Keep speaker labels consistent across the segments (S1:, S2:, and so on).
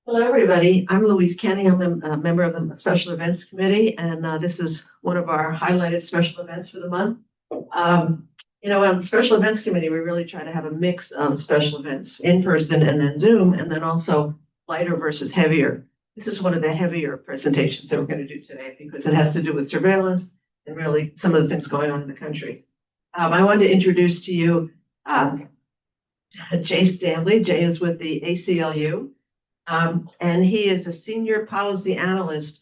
S1: Hello, everybody. I'm Louise Kenny. I'm a member of the Special Events Committee, and this is one of our highlighted special events for the month. On the Special Events Committee, we really try to have a mix of special events in person and then Zoom, and then also lighter versus heavier. This is one of the heavier presentations that we're going to do today because it has to do with surveillance and really some of the things going on in the country. I wanted to introduce to you Jay Stanley. Jay is with the ACLU. And he is a senior policy analyst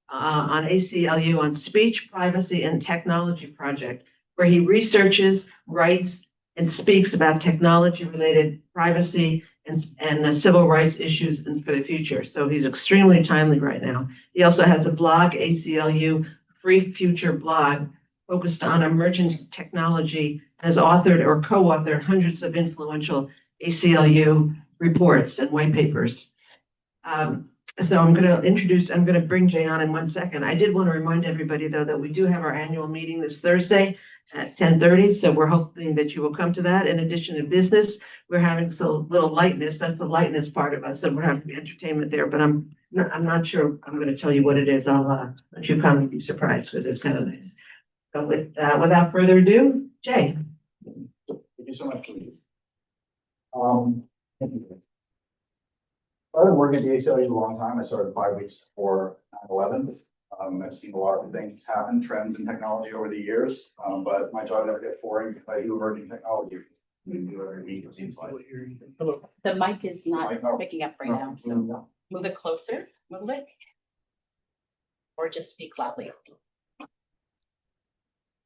S1: on ACLU on speech, privacy, and technology project, where he researches, writes, and speaks about technology-related privacy and civil rights issues for the future. So he's extremely timely right now. He also has a blog, ACLU Free Future blog, focused on emerging technology, has authored or co-authored hundreds of influential ACLU reports and white papers. So I'm going to bring Jay on in 1 second. I did want to remind everybody, though, that we do have our annual meeting this Thursday at 10:30. So we're hoping that you will come to that. In addition to business, we're having so little lightness. That's the lightness part of us. So we're having entertainment there, but I'm not sure I'm going to tell you what it is. I'll let you come and be surprised because it's kind of nice. So without further ado, Jay.
S2: Thank you so much, Louise. Thank you. I've been working at the ACLU a long time. I started 5 weeks before 9/11. I've seen a lot of things happen, trends in technology over the years, but my job never gets boring because I do emerging technology. We do every week, it seems like.
S3: The mic is not picking up right
S2: No,
S3: now, so
S2: no.
S3: move it closer, move it, or just speak loudly.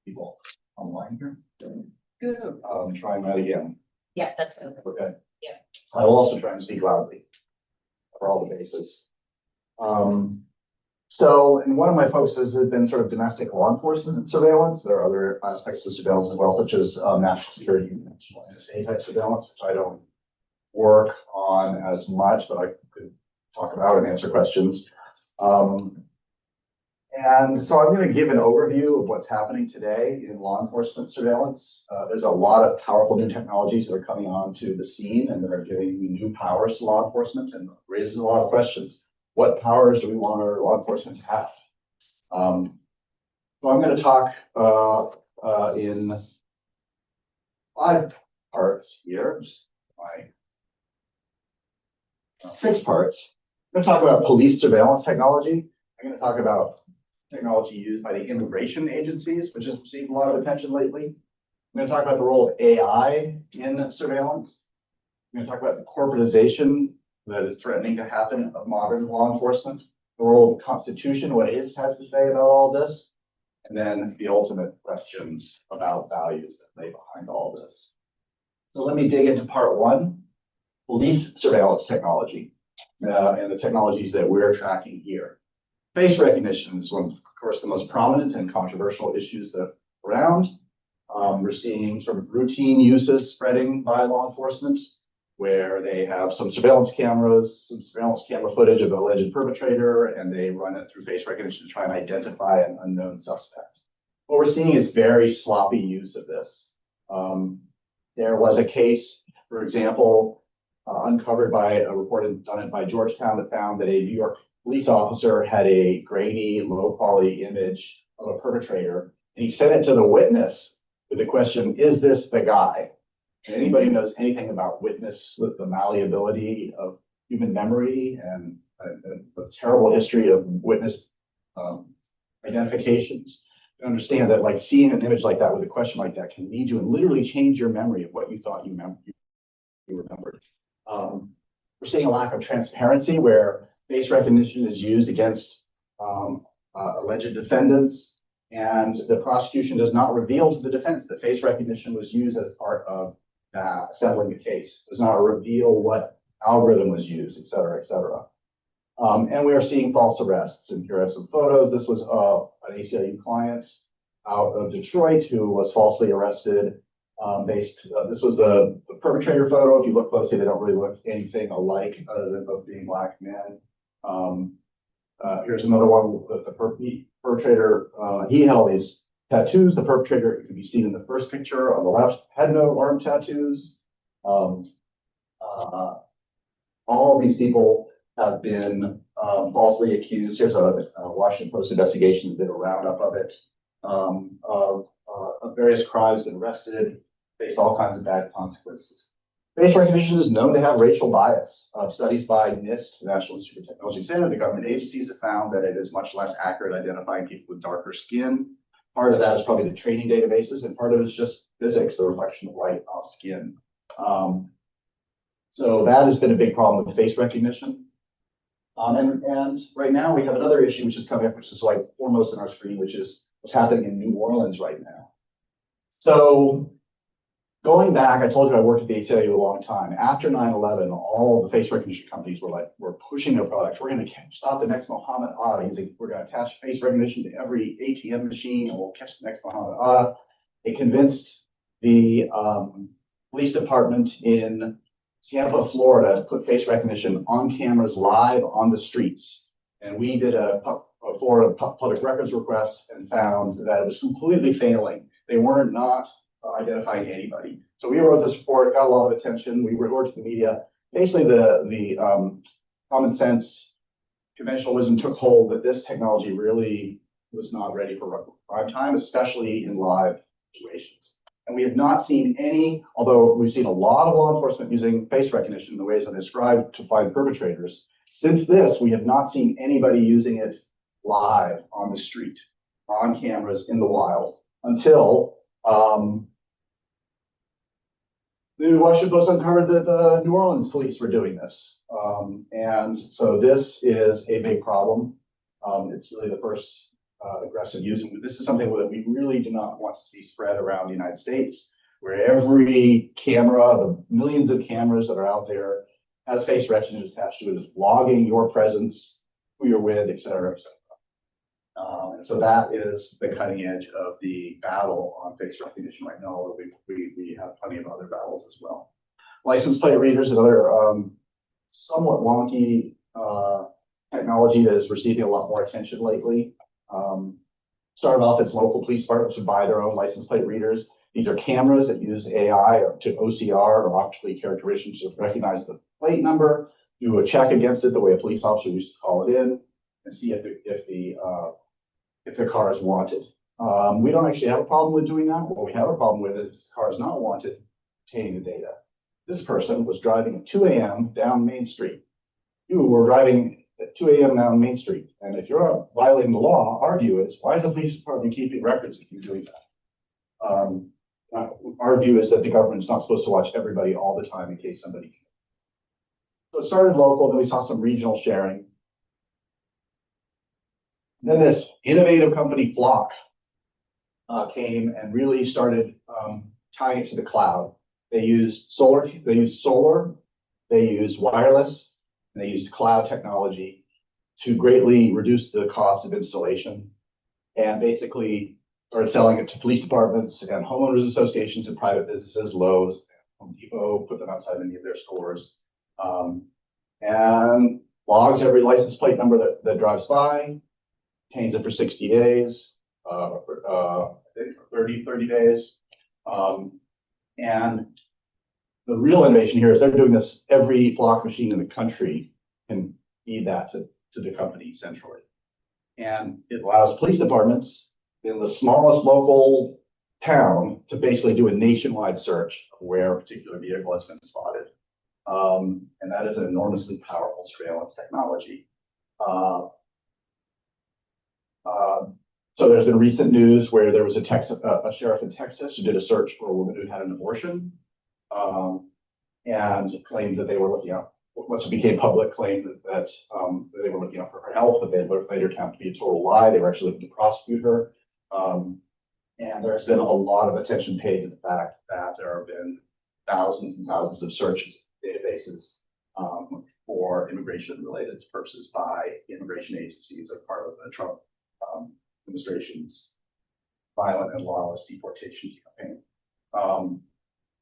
S2: People online here.
S3: Good.
S2: Trying that again.
S3: Yeah, that's good.
S2: Okay.
S3: Yeah.
S2: I will also try and speak loudly for all the bases. So, and one of my focuses has been sort of domestic law enforcement and surveillance. There are other aspects of surveillance as well, such as national security and national NSA type surveillance, which I don't work on as much, but I could talk about and answer questions. And so I'm going to give an overview of what's happening today in law enforcement surveillance. There's a lot of powerful new technologies that are coming onto the scene and that are giving new powers to law enforcement and raises a lot of questions. What powers do we want our law enforcement to have? So I'm going to talk in 5 parts here, my 6 parts. I'm going to talk about police surveillance technology. I'm going to talk about technology used by the immigration agencies, which has received a lot of attention lately. I'm going to talk about the role of AI in surveillance. I'm going to talk about the corporatization that is threatening to happen of modern law enforcement, the role of the Constitution, what it has to say about all this, and then the ultimate questions about values that lay behind all this. So let me dig into part 1, police surveillance technology, and the technologies that we're tracking here. Face recognition is one of course, the most prominent and controversial issues that are around. We're seeing sort of routine uses spreading by law enforcement, where they have some surveillance cameras, some surveillance camera footage of an alleged perpetrator, and they run it through face recognition to try and identify an unknown suspect. What we're seeing is very sloppy use of this. There was a case, for example, uncovered by a report done by Georgetown that found that a New York police officer had a grainy, low-quality image of a perpetrator, and he sent it to the witness with the question, is this the guy? And anybody who knows anything about witness, with the malleability of human memory and the terrible history of witness identifications, you understand that like seeing an image like that with a question like that can lead you and literally change your memory of what you thought you remembered. We're seeing a lack of transparency where face recognition is used against alleged defendants, and the prosecution does not reveal to the defense that face recognition was used as part of settling the case. Does not reveal what algorithm was used, et cetera, et cetera. And we are seeing false arrests. And here are some photos. This was an ACLU client out of Detroit who was falsely arrested. This was the perpetrator photo. If you look closely, they don't really look anything alike other than both being black men. Here's another one. The perpetrator, he had these tattoos. The perpetrator can be seen in the first picture on the left, had no arm tattoos. All of these people have been falsely accused. Here's a Washington Post investigation that did a roundup of it, of various crimes, been arrested, face all kinds of bad consequences. Face recognition is known to have racial bias. Studies by NIST, the National Institute of Technology Standards, the government agencies have found that it is much less accurate identifying people with darker skin. Part of that is probably the training databases, and part of it is just physics, the reflection of light off skin. So that has been a big problem with face recognition. And right now we have another issue which is coming up, which is like foremost on our screen, which is what's happening in New Orleans right now. So going back, I told you I worked at the ACLU a long time. After 9/11, all the face recognition companies were pushing their products. We're going to stop the next Muhammad Atta. We're going to attach face recognition to every ATM machine, and we'll catch the next Muhammad Atta. It convinced the police department in Tampa, Florida, to put face recognition on cameras live on the streets. And we did a Florida public records request and found that it was completely failing. They weren't not identifying anybody. So we wrote this report, got a lot of attention. We reported to the media. Basically, the common sense conventional wisdom took hold that this technology really was not ready for prime time, especially in live situations. And we have not seen any, although we've seen a lot of law enforcement using face recognition in the ways I described to find perpetrators. Since this, we have not seen anybody using it live on the street, on cameras in the wild, until the Washington Post uncovered that the New Orleans police were doing this. And so this is a big problem. It's really the first aggressive use. And this is something that we really do not want to see spread around the United States, where every camera, the millions of cameras that are out there, has face recognition attached to it, is logging your presence, who you're with, et cetera, et cetera. And so that is the cutting edge of the battle on face recognition right now, although we have plenty of other battles as well. License plate readers, another somewhat wonky technology that is receiving a lot more attention lately. Started off as local police departments would buy their own license plate readers. These are cameras that use AI or to OCR or optically characterization to recognize the plate number, do a check against it the way a police officer used to call it in, and see if the car is wanted. We don't actually have a problem with doing that. What we have a problem with is the car is not wanted, obtaining the data. This person was driving at 2 a.m. down Main Street. You were driving at 2 a.m. down Main Street. And if you're violating the law, our view is, why is the police department keeping records if you're doing that? Our view is that the government's not supposed to watch everybody all the time in case somebody. So it started local, then we saw some regional sharing. Then this innovative company, Flock, came and really started tying it to the cloud. They used solar, they used wireless, and they used cloud technology to greatly reduce the cost of installation, and basically started selling it to police departments and homeowners associations and private businesses. Lowe's, Home Depot put them outside many of their stores, and logs every license plate number that drives by, retains it for 60 days, I think 30 days. And the real innovation here is they're doing this, every Flock machine in the country can feed that to the company centrally. And it allows police departments in the smallest local town to basically do a nationwide search of where a particular vehicle has been spotted. And that is an enormously powerful surveillance technology. So there's been recent news where there was a sheriff in Texas who did a search for a woman who had an abortion, and claimed that they were looking out. Once it became public, claimed that they were looking out for her health, but they later found to be a total lie. They were actually looking to prosecute her. And there's been a lot of attention paid to the fact that there have been thousands and thousands of searches databases for immigration-related purposes by immigration agencies as part of the Trump administration's violent and lawless deportation campaign.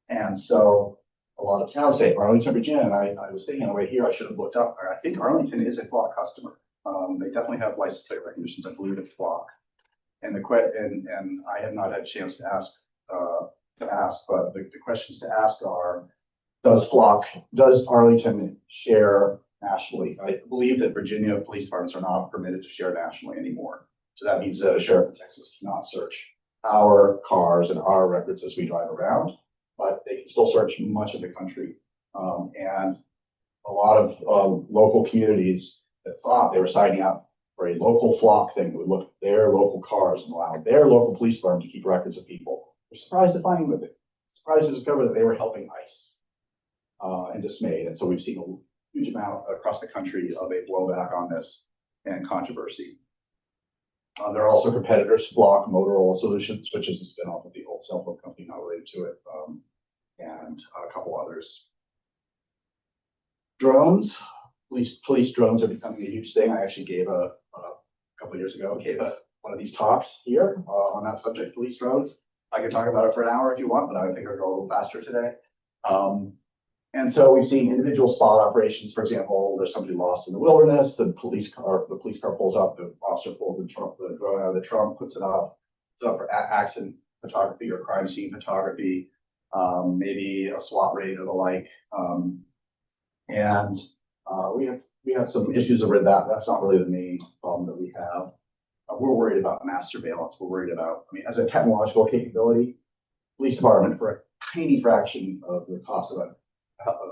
S2: And so a lot of towns say Arlington, Virginia, and I was thinking on the way here, I should have looked up. I think Arlington is a Flock customer. They definitely have license plate recognitions, I believe, at Flock. And I have not had a chance to ask, but the questions to ask are, does Arlington share nationally. I believe that Virginia police departments are not permitted to share nationally anymore. So that means that a sheriff in Texas cannot search our cars and our records as we drive around, but they can still search much of the country. And a lot of local communities that thought they were signing up for a local flock thing that would look at their local cars and allow their local police department to keep records of people. We're surprised to find that surprised to discover that they were helping ICE and dismayed. And so we've seen a huge amount across the country of a blowback on this and controversy. There are also competitors, Block, Motorola Solutions, which is a spin-off of the old cell phone company not related to it, and a couple others. Drones, police drones are becoming a huge thing. I actually gave a couple of years ago, one of these talks here on that subject, police drones. I could talk about it for an hour if you want, but I think I'll go a little faster today. And so we've seen individual spot operations. For example, there's somebody lost in the wilderness. The police car pulls up. The officer pulls the drone out of the trunk, puts it up. It's up for accident photography or crime scene photography, maybe a SWAT raid or the like. And we have some issues over that. That's not really the main problem that we have. We're worried about mass surveillance. We're worried about, as a technological capability, police department for a tiny fraction of the cost of a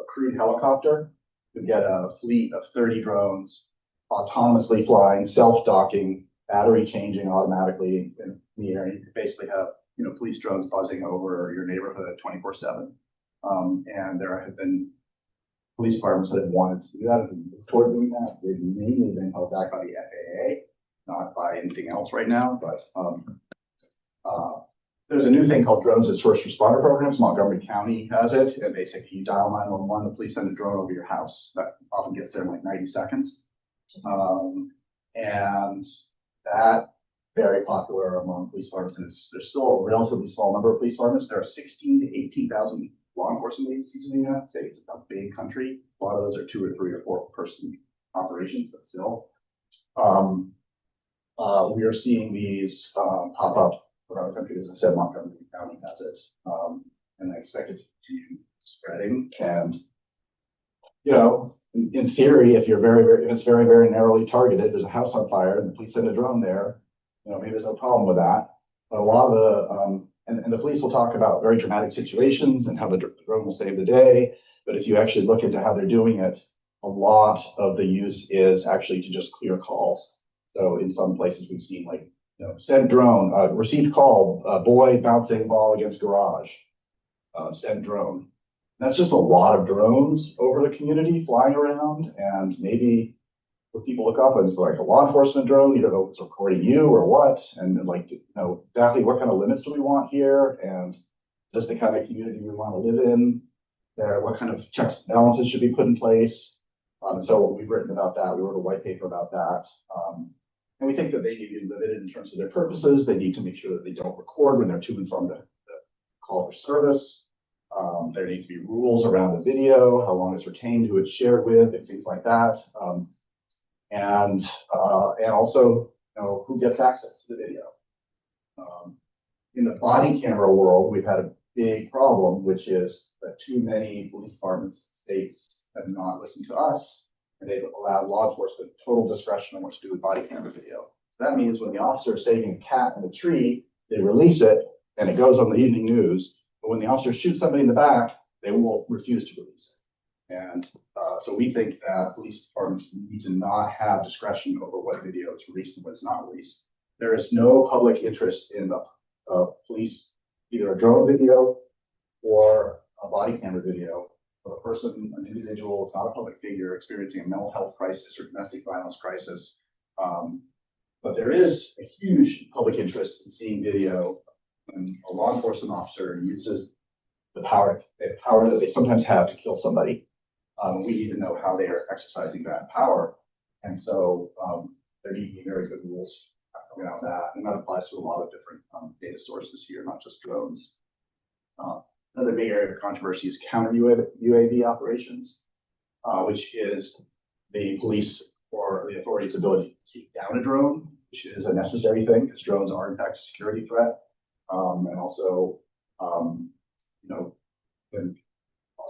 S2: crewed helicopter could get a fleet of 30 drones autonomously flying, self-docking, battery changing automatically in the air. You could basically have police drones buzzing over your neighborhood 24/7. And there have been police departments that have wanted to do that and before doing that. They've mainly been held back by the FAA, not by anything else right now. But there's a new thing called drones as first responder programs. Montgomery County has it, and basically you dial 911, the police send a drone over your house. That often gets there in like 90 seconds. And that very popular among police departments. There's still a relatively small number of police departments. There are 16 to 18,000 law enforcement agencies in the United States. It's a big country. A lot of those are 2 or 3 or 4 person operations, but still. We are seeing these pop up around the country. As I said, Montgomery County has it, and I expect it to continue spreading. And in theory, if it's very, very narrowly targeted, there's a house on fire, and the police send a drone there. Maybe there's no problem with that. But a lot of the and the police will talk about very dramatic situations and how the drone will save the day. But if you actually look into how they're doing it, a lot of the use is actually to just clear calls. So in some places we've seen send drone, received call, boy bouncing ball against garage, send drone. That's just a lot of drones over the community flying around, and maybe what people look up as like a law enforcement drone, you don't know if it's recording you or what, and exactly what kind of limits do we want here, and just the kind of community we want to live in, what kind of checks and balances should be put in place. And so we've written about that. We wrote a white paper about that. And we think that they need to be limited in terms of their purposes. They need to make sure that they don't record when they're to and from the call for service. There need to be rules around the video, how long it's retained, who it's shared with, and things like that. And also, who gets access to the video. In the body camera world, we've had a big problem, which is that too many police departments, states have not listened to us, and they've allowed law enforcement total discretion on what to do with body camera video. That means when the officer is saving a cat in a tree, they release it, and it goes on the evening news. But when the officer shoots somebody in the back, they will refuse to release it. And so we think that police departments need to not have discretion over what video is released and what is not released. There is no public interest in the police, either a drone video or a body camera video of a person, an individual, not a public figure, experiencing a mental health crisis or domestic violence crisis. But there is a huge public interest in seeing video when a law enforcement officer uses the power that they sometimes have to kill somebody. We need to know how they are exercising that power. And so there need to be very good rules around that. And that applies to a lot of different data sources here, not just drones. Another big area of controversy is counter UAV operations, which is the police or the authority's ability to take down a drone, which is a necessary thing because drones are in fact a security threat. And also, when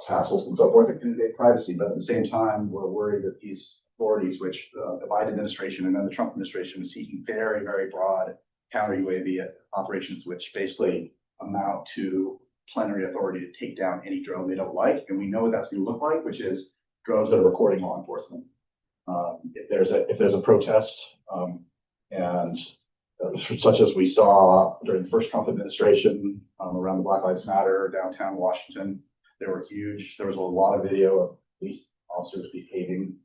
S2: hassles and so forth that can invade privacy. But at the same time, we're worried that these authorities, which the Biden administration and then the Trump administration is seeking very, very broad counter UAV operations, which basically amount to plenary authority to take down any drone they don't like. And we know what that's going to look like, which is drones that are recording law enforcement. If there's a protest, and such as we saw during the first Trump administration around the Black Lives Matter downtown Washington, they were huge. There was a lot of video of police officers behaving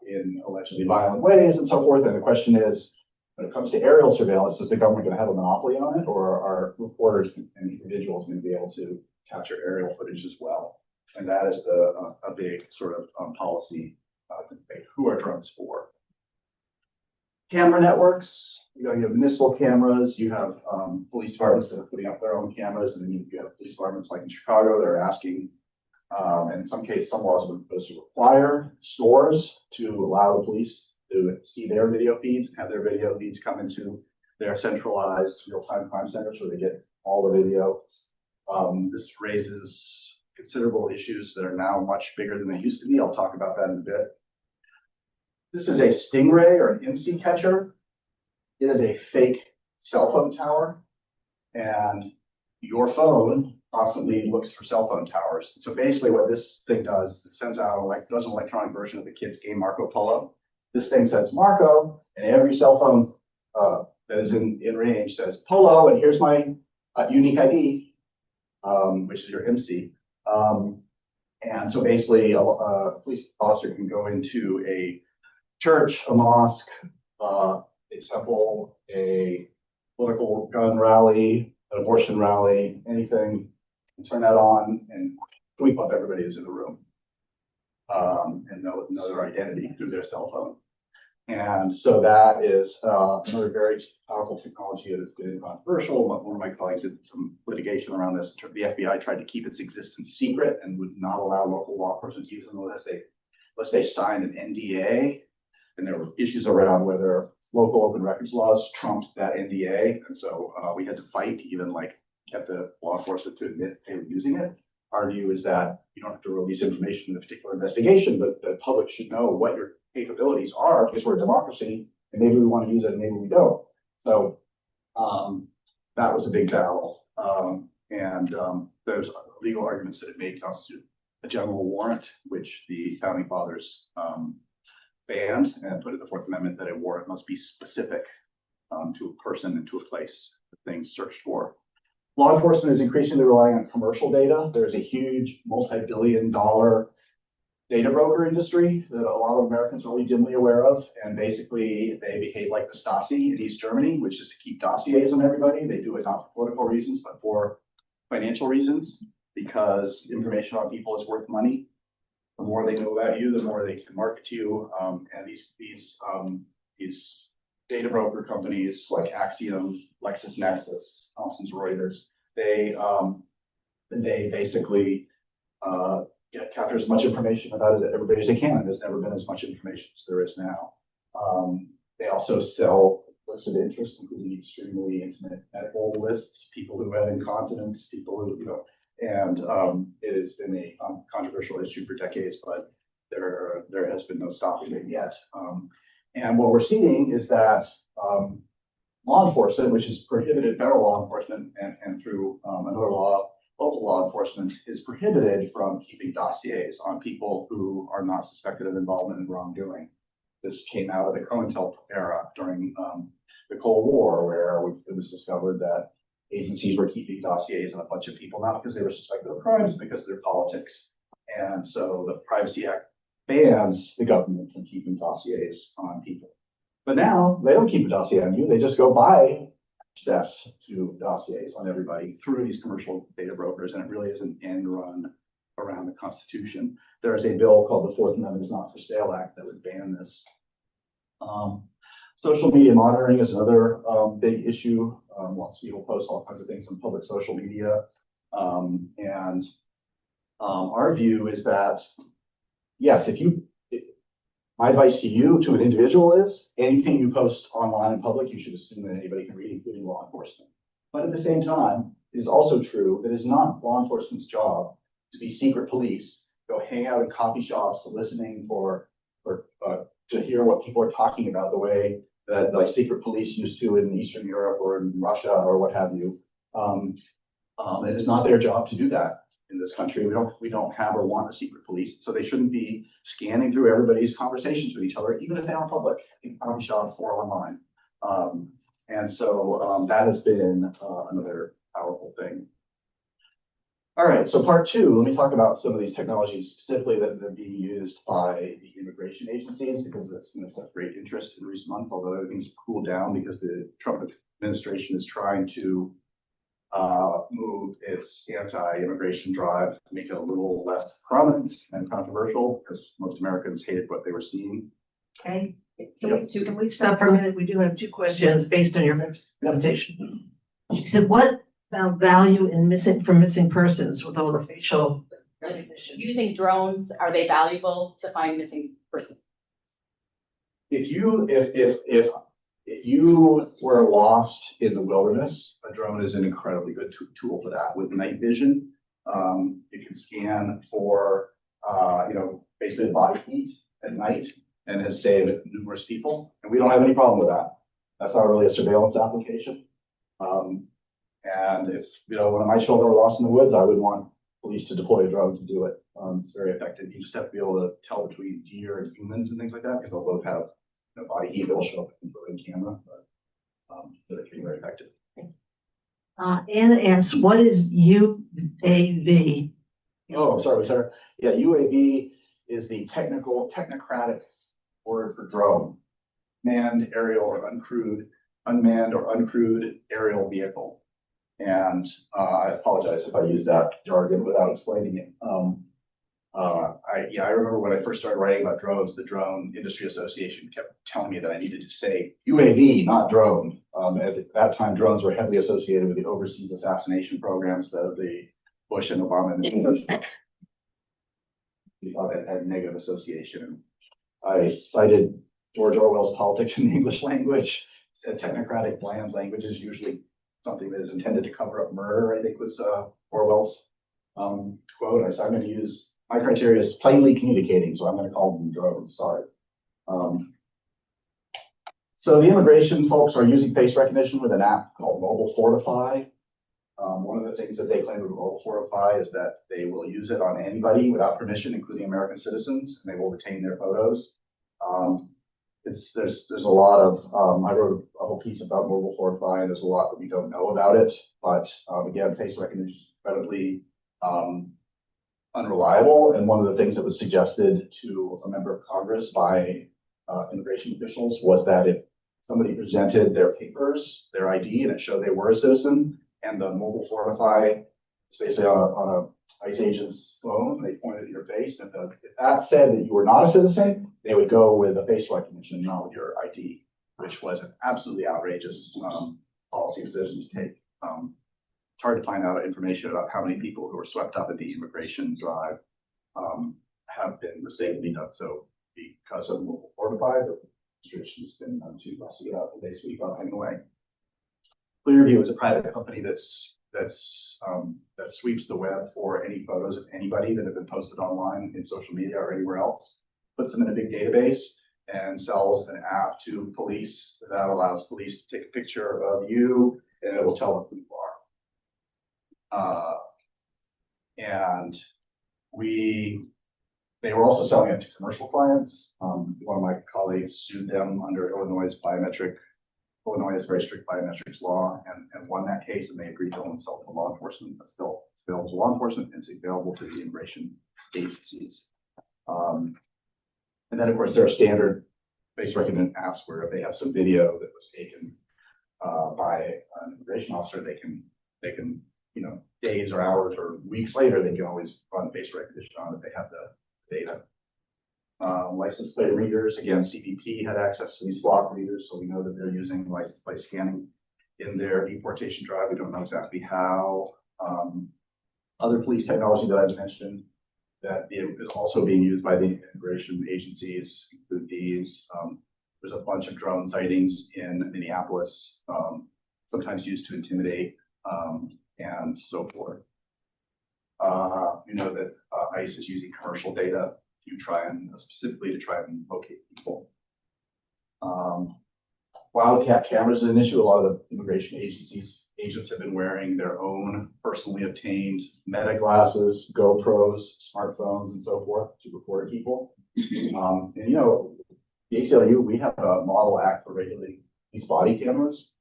S2: in allegedly violent ways and so forth. And the question is, when it comes to aerial surveillance, is the government going to have a monopoly on it, or are reporters and individuals going to be able to capture aerial footage as well? And that is a big sort of policy debate. Who are drones for? Camera networks. You have municipal cameras. You have police departments that are putting up their own cameras, and then you have police departments like in Chicago that are asking. And in some cases, some laws would require stores to allow the police to see their video feeds and have their video feeds come into their centralized real-time crime centers where they get all the video. This raises considerable issues that are now much bigger than they used to be. I'll talk about that in a bit. This is a Stingray or an IMSI catcher. It is a fake cell phone tower, and your phone constantly looks for cell phone towers. So basically what this thing does, it sends out does an electronic version of the kids' game Marco Polo. This thing says Marco, and every cell phone that is in range says Polo, and here's my unique ID, which is your IMSI. And so basically a police officer can go into a church, a mosque, a temple, a political gun rally, an abortion rally, anything, and turn that on and sweep up everybody who's in the room and know their identity through their cell phone. And so that is another very powerful technology that has been controversial. One of my colleagues did some litigation around this. The FBI tried to keep its existence secret and would not allow local law enforcement to use them unless they signed an NDA. And there were issues around whether local open records laws trumped that NDA. And so we had to fight to even get the law enforcement to admit they were using it. Our view is that you don't have to release information in a particular investigation, but the public should know what your capabilities are because we're a democracy and maybe we want to use it and maybe we don't. So that was a big battle. And there's legal arguments that it may constitute a general warrant, which the founding fathers banned and put in the Fourth Amendment that a warrant must be specific to a person and to a place the things searched for. Law enforcement is increasingly relying on commercial data. There's a huge multi-billion-dollar data broker industry that a lot of Americans are only dimly aware of. And basically, they behave like the Stasi in East Germany, which is to keep dossiers on everybody. They do it not for political reasons, but for financial reasons, because information on people is worth money. The more they know about you, the more they can market to you. And these data broker companies like Axiom, LexisNexis, Thomson Reuters, they basically capture as much information about everybody as they can. There's never been as much information as there is now. They also sell lists of interest, including extremely intimate medical lists, people who have incontinence, people who, and it has been a controversial issue for decades, but there has been no stopping it yet. And what we're seeing is that law enforcement, which is prohibited, federal law enforcement, and through another law, local law enforcement, is prohibited from keeping dossiers on people who are not suspected of involvement in wrongdoing. This came out of the COINTEL era during the Cold War, where it was discovered that agencies were keeping dossiers on a bunch of people, not because they were suspected of crimes, but because of their politics. And so the Privacy Act bans the government from keeping dossiers on people. But now they don't keep a dossier on you. They just go buy access to dossiers on everybody through these commercial data brokers. And it really is an end run around the Constitution. There is a bill called the Fourth Amendment is Not for Sale Act that would ban this. Social media monitoring is another big issue. Lots of people post all kinds of things on public social media. And our view is that, yes, my advice to you, to an individual, is anything you post online in public, you should assume that anybody can read, including law enforcement. But at the same time, it is also true that it is not law enforcement's job to be secret police, go hang out in coffee shops, listening to hear what people are talking about, the way that like secret police used to in Eastern Europe or in Russia or what have you. It is not their job to do that in this country. We don't have or want a secret police, so they shouldn't be scanning through everybody's conversations with each other, even if they're in public, in coffee shops or online. And so that has been another powerful thing. All right, so part two, let me talk about some of these technologies specifically that are being used by the immigration agencies, because that's been of great interest in recent months, although everything's cooled down because the Trump administration is trying to move its anti-immigration drive to make it a little less prominent and controversial, because most Americans hated what they were seeing.
S1: Okay, can we stop for a minute? We do have two questions based on your presentation. She said, what about value in missing persons with all the facial recognition?
S3: Using drones, are they valuable to find missing persons?
S2: If you were lost in the wilderness, a drone is an incredibly good tool for that. With night vision, it can scan for basically body heat at night, and has saved numerous people. And we don't have any problem with that. That's not really a surveillance application. And if one of my children were lost in the woods, I would want police to deploy a drone to do it. It's very effective. You just have to be able to tell between deer and humans and things like that, because they'll both have body heat that will show up in the camera. But it's very effective.
S1: Anna asks, what is UAV?
S2: Oh, I'm sorry, sir. Yeah, UAV is the technocratic word for drone, unmanned or uncrewed aerial vehicle. And I apologize if I use that jargon without explaining it. I remember when I first started writing about drones, the Drone Industry Association kept telling me that I needed to say UAV, not drone. At that time, drones were heavily associated with the overseas assassination programs of the Bush and Obama administration. We thought it had negative association. I cited George Orwell's Politics in the English Language, said technocratic bland language is usually something that is intended to cover up murder, I think was Orwell's quote. I said, I'm going to use, my criteria is plainly communicating, so I'm going to call them drones, sorry. So the immigration folks are using face recognition with an app called Mobile Fortify. One of the things that they claim with Mobile Fortify is that they will use it on anybody without permission, including American citizens, and they will retain their photos. There's a lot of, I wrote a whole piece about Mobile Fortify, and there's a lot that we don't know about it. But again, face recognition is incredibly unreliable. And one of the things that was suggested to a member of Congress by immigration officials was that if somebody presented their papers, their ID, and it showed they were a citizen, and the Mobile Fortify is basically on a ICE agent's phone, they pointed at your face, and if that said that you were not a citizen, they would go with a face recognition, not with your ID, which was an absolutely outrageous policy decision to take. It's hard to find out information about how many people who were swept up in the immigration drive have been mistakenly done so because of Mobile Fortify. The administration has been too fussy about it. They sweep up anyway. Clearview is a private company that sweeps the web for any photos of anybody that have been posted online in social media or anywhere else, puts them in a big database, and sells an app to police that allows police to take a picture of you, and it will tell them who you are. They were also selling it to commercial clients. One of my colleagues sued them under Illinois is very strict biometrics law, and won that case, and they agreed to only sell to law enforcement, but still available to law enforcement, and it's available to the immigration agencies. And then, of course, there are standard face recognition apps where if they have some video that was taken by an immigration officer, they can, days or hours or weeks later, they can always run face recognition on if they have the data. License plate readers, again, CBP had access to these block readers, so we know that they're using license plate scanning in their deportation drive. We don't know exactly how. Other police technology that I've mentioned that is also being used by the immigration agencies include these. There's a bunch of drone sightings in Minneapolis, sometimes used to intimidate and so forth. We know that ICE is using commercial data to try and specifically to try and locate people. Wildcat cameras is an issue. A lot of the immigration agents have been wearing their own personally obtained meta glasses, GoPros, smartphones, and so forth to record people. And you know, the ACLU, we have a model act for regulating these body cameras.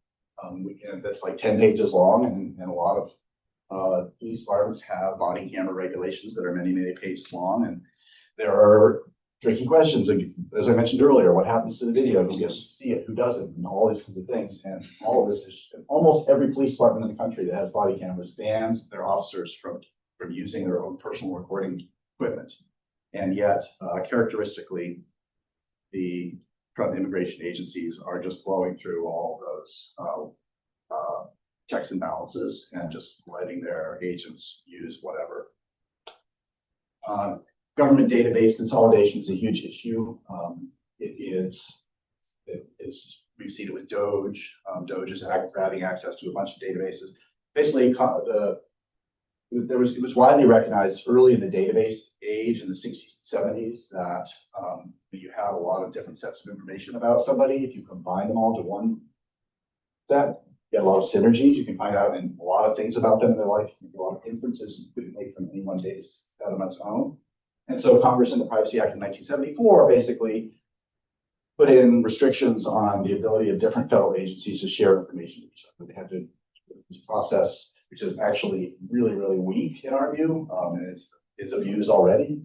S2: That's like 10 pages long, and a lot of police departments have body camera regulations that are many, many pages long. And there are tricky questions. As I mentioned earlier, what happens to the video? Who gets to see it? Who doesn't? And all these kinds of things. And all of this is almost every police department in the country that has body cameras bans their officers from using their own personal recording equipment. And yet, characteristically, the immigration agencies are just blowing through all those checks and balances and just letting their agents use whatever. Government database consolidation is a huge issue. We've seen it with Doge. Doge is grabbing access to a bunch of databases. Basically, it was widely recognized early in the database age in the 60s and 70s that you have a lot of different sets of information about somebody. If you combine them all to one set, you get a lot of synergies. You can find out a lot of things about them in their life. You get a lot of inferences you couldn't make from any one data set on its own. And so Congress in the Privacy Act of 1974 basically put in restrictions on the ability of different federal agencies to share information with each other. They had to do this process, which is actually really, really weak in our view, and is abused already.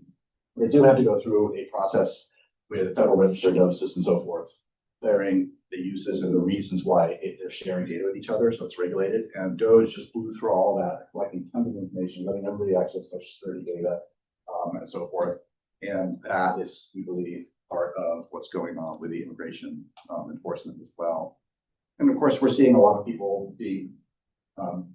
S2: They do have to go through a process with Federal Register notices and so forth, declaring the uses and the reasons why they're sharing data with each other, so it's regulated. And Doge just blew through all that, collecting tons of information, letting everybody access Social Security data, and so forth. And that is, we believe, part of what's going on with the immigration enforcement as well. And of course, we're seeing a lot of people being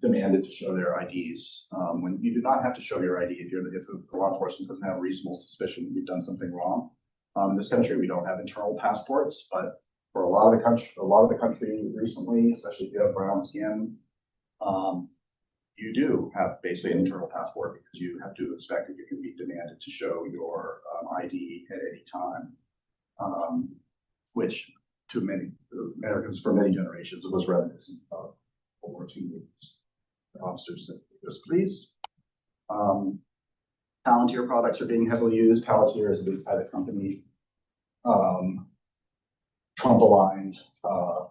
S2: demanded to show their IDs when you do not have to show your ID if the law enforcement doesn't have reasonable suspicion that you've done something wrong. In this country, we don't have internal passports, but for a lot of the country recently, especially if you have brown skin, you do have basically an internal passport because you have to expect that you can be demanded to show your ID at any time, which to many Americans for many generations was reminiscent of World War II. Officers said, "Yes, please." Palantir products are being heavily used. Palantir is a big private company, Trump aligned, or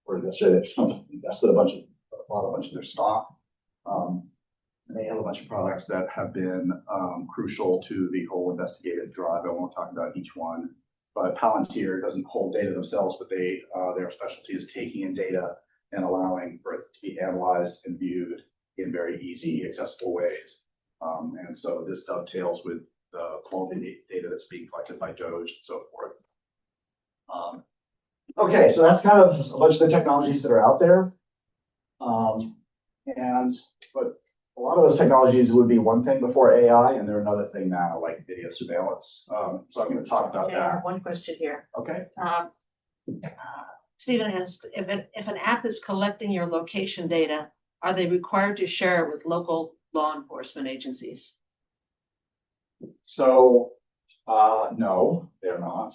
S2: Trump invested a bunch of their stock. And they have a bunch of products that have been crucial to the whole investigative drive. I won't talk about each one, but Palantir doesn't hold data themselves, but their specialty is taking in data and allowing for it to be analyzed and viewed in very easy, accessible ways. And so this dovetails with the quality data that's being collected by Doge and so forth. Okay, so that's kind of a bunch of the technologies that are out there. But a lot of those technologies would be one thing before AI, and they're another thing now, like video surveillance. So I'm going to talk about
S1: Okay, I have
S2: that.
S1: one question here.
S2: Okay.
S1: Stephen asked, if an app is collecting your location data, are they required to share it with local law enforcement agencies?
S2: So, no, they're not.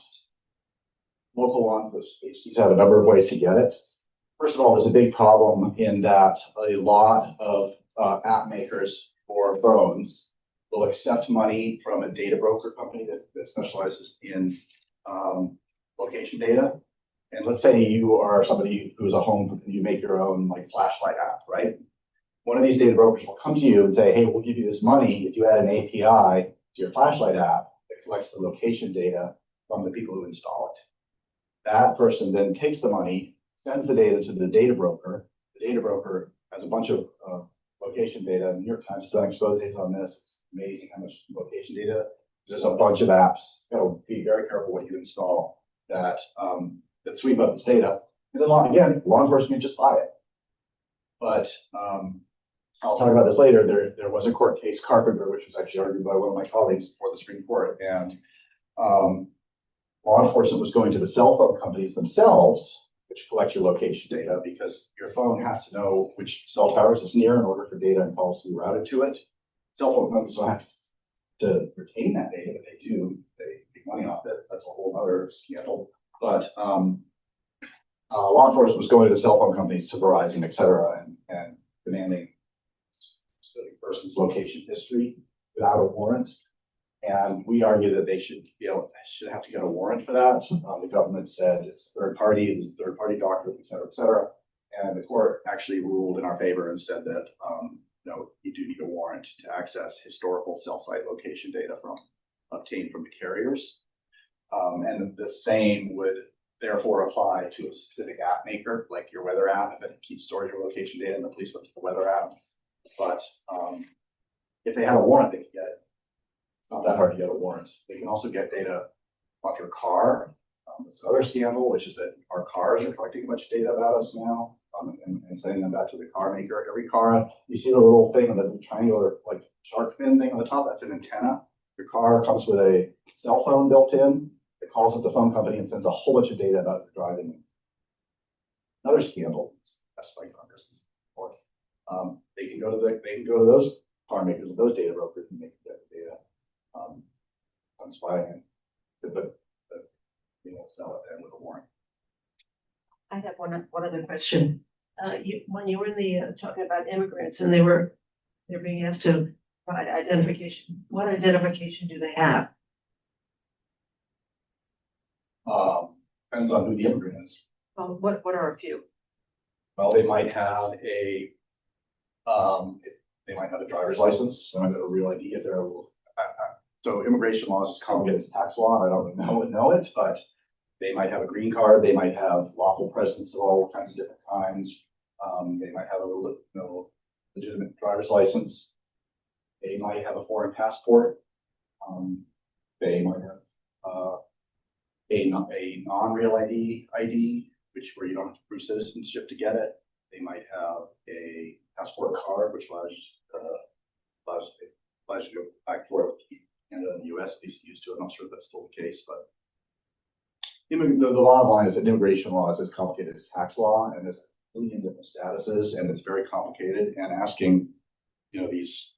S2: Local law enforcement agencies have a number of ways to get it. First of all, there's a big problem in that a lot of app makers for phones will accept money from a data broker company that specializes in location data. And let's say you are somebody who's a home, you make your own like flashlight app, right? One of these data brokers will come to you and say, hey, we'll give you this money if you add an API to your flashlight app that collects the location data from the people who install it. That person then takes the money, sends the data to the data broker. The data broker has a bunch of location data. New York Times has done exposés on this. It's amazing how much location data. There's a bunch of apps. You know, be very careful what you install that sweep up this data. And then law enforcement can just buy it. But I'll talk about this later. There was a court case, Carpenter, which was actually argued by one of my colleagues before the Supreme Court, and law enforcement was going to the cell phone companies themselves, which collect your location data, because your phone has to know which cell towers it's near in order for data and calls to be routed to it. cell phone companies don't have to retain that data, but they do. They make money off it. That's a whole other scandal. But law enforcement was going to the cell phone companies, to Verizon, et cetera, and demanding specific person's location history without a warrant. And we argue that they should have to get a warrant for that. The government said it's third party, it's third party doctrine, et cetera, et cetera. And the court actually ruled in our favor and said that no, you do need a warrant to access historical cell site location data obtained from the carriers. And the same would therefore apply to a specific app maker, like your weather app, if it keeps storing your location data and the police look at the weather app. But if they had a warrant, they could get it. It's not that hard to get a warrant. They can also get data off your car. There's another scandal, which is that our cars are collecting a bunch of data about us now, and sending them back to the car maker. Every car, you see the little thing, the triangular like shark fin thing on the top, that's an antenna. Your car comes with a cell phone built in. It calls up the phone company and sends a whole bunch of data about your driving. Another scandal, that's by Congress. They can go to those car makers and those data brokers and make that data on spying it, but sell it then with a warrant.
S1: I have one other question. When you were in the talking about immigrants and they're being asked to provide identification, what identification do they have?
S2: Depends on who the immigrant is.
S1: Well, what are a few?
S2: Well, they might have a driver's license. They might have a real ID if they're so immigration law is as complicated as tax law. I don't know it, but they might have a green card. They might have lawful presence of all kinds of different kinds. They might have a legitimate driver's license. They might have a foreign passport. They might have a non-real ID, where you don't have to prove citizenship to get it. They might have a passport card, which allows you to go back and forth Canada and the U.S. At least used to. I'm not sure if that's still the case, but the bottom line is that immigration law is as complicated as tax law, and there's a million different statuses, and it's very complicated. And asking, these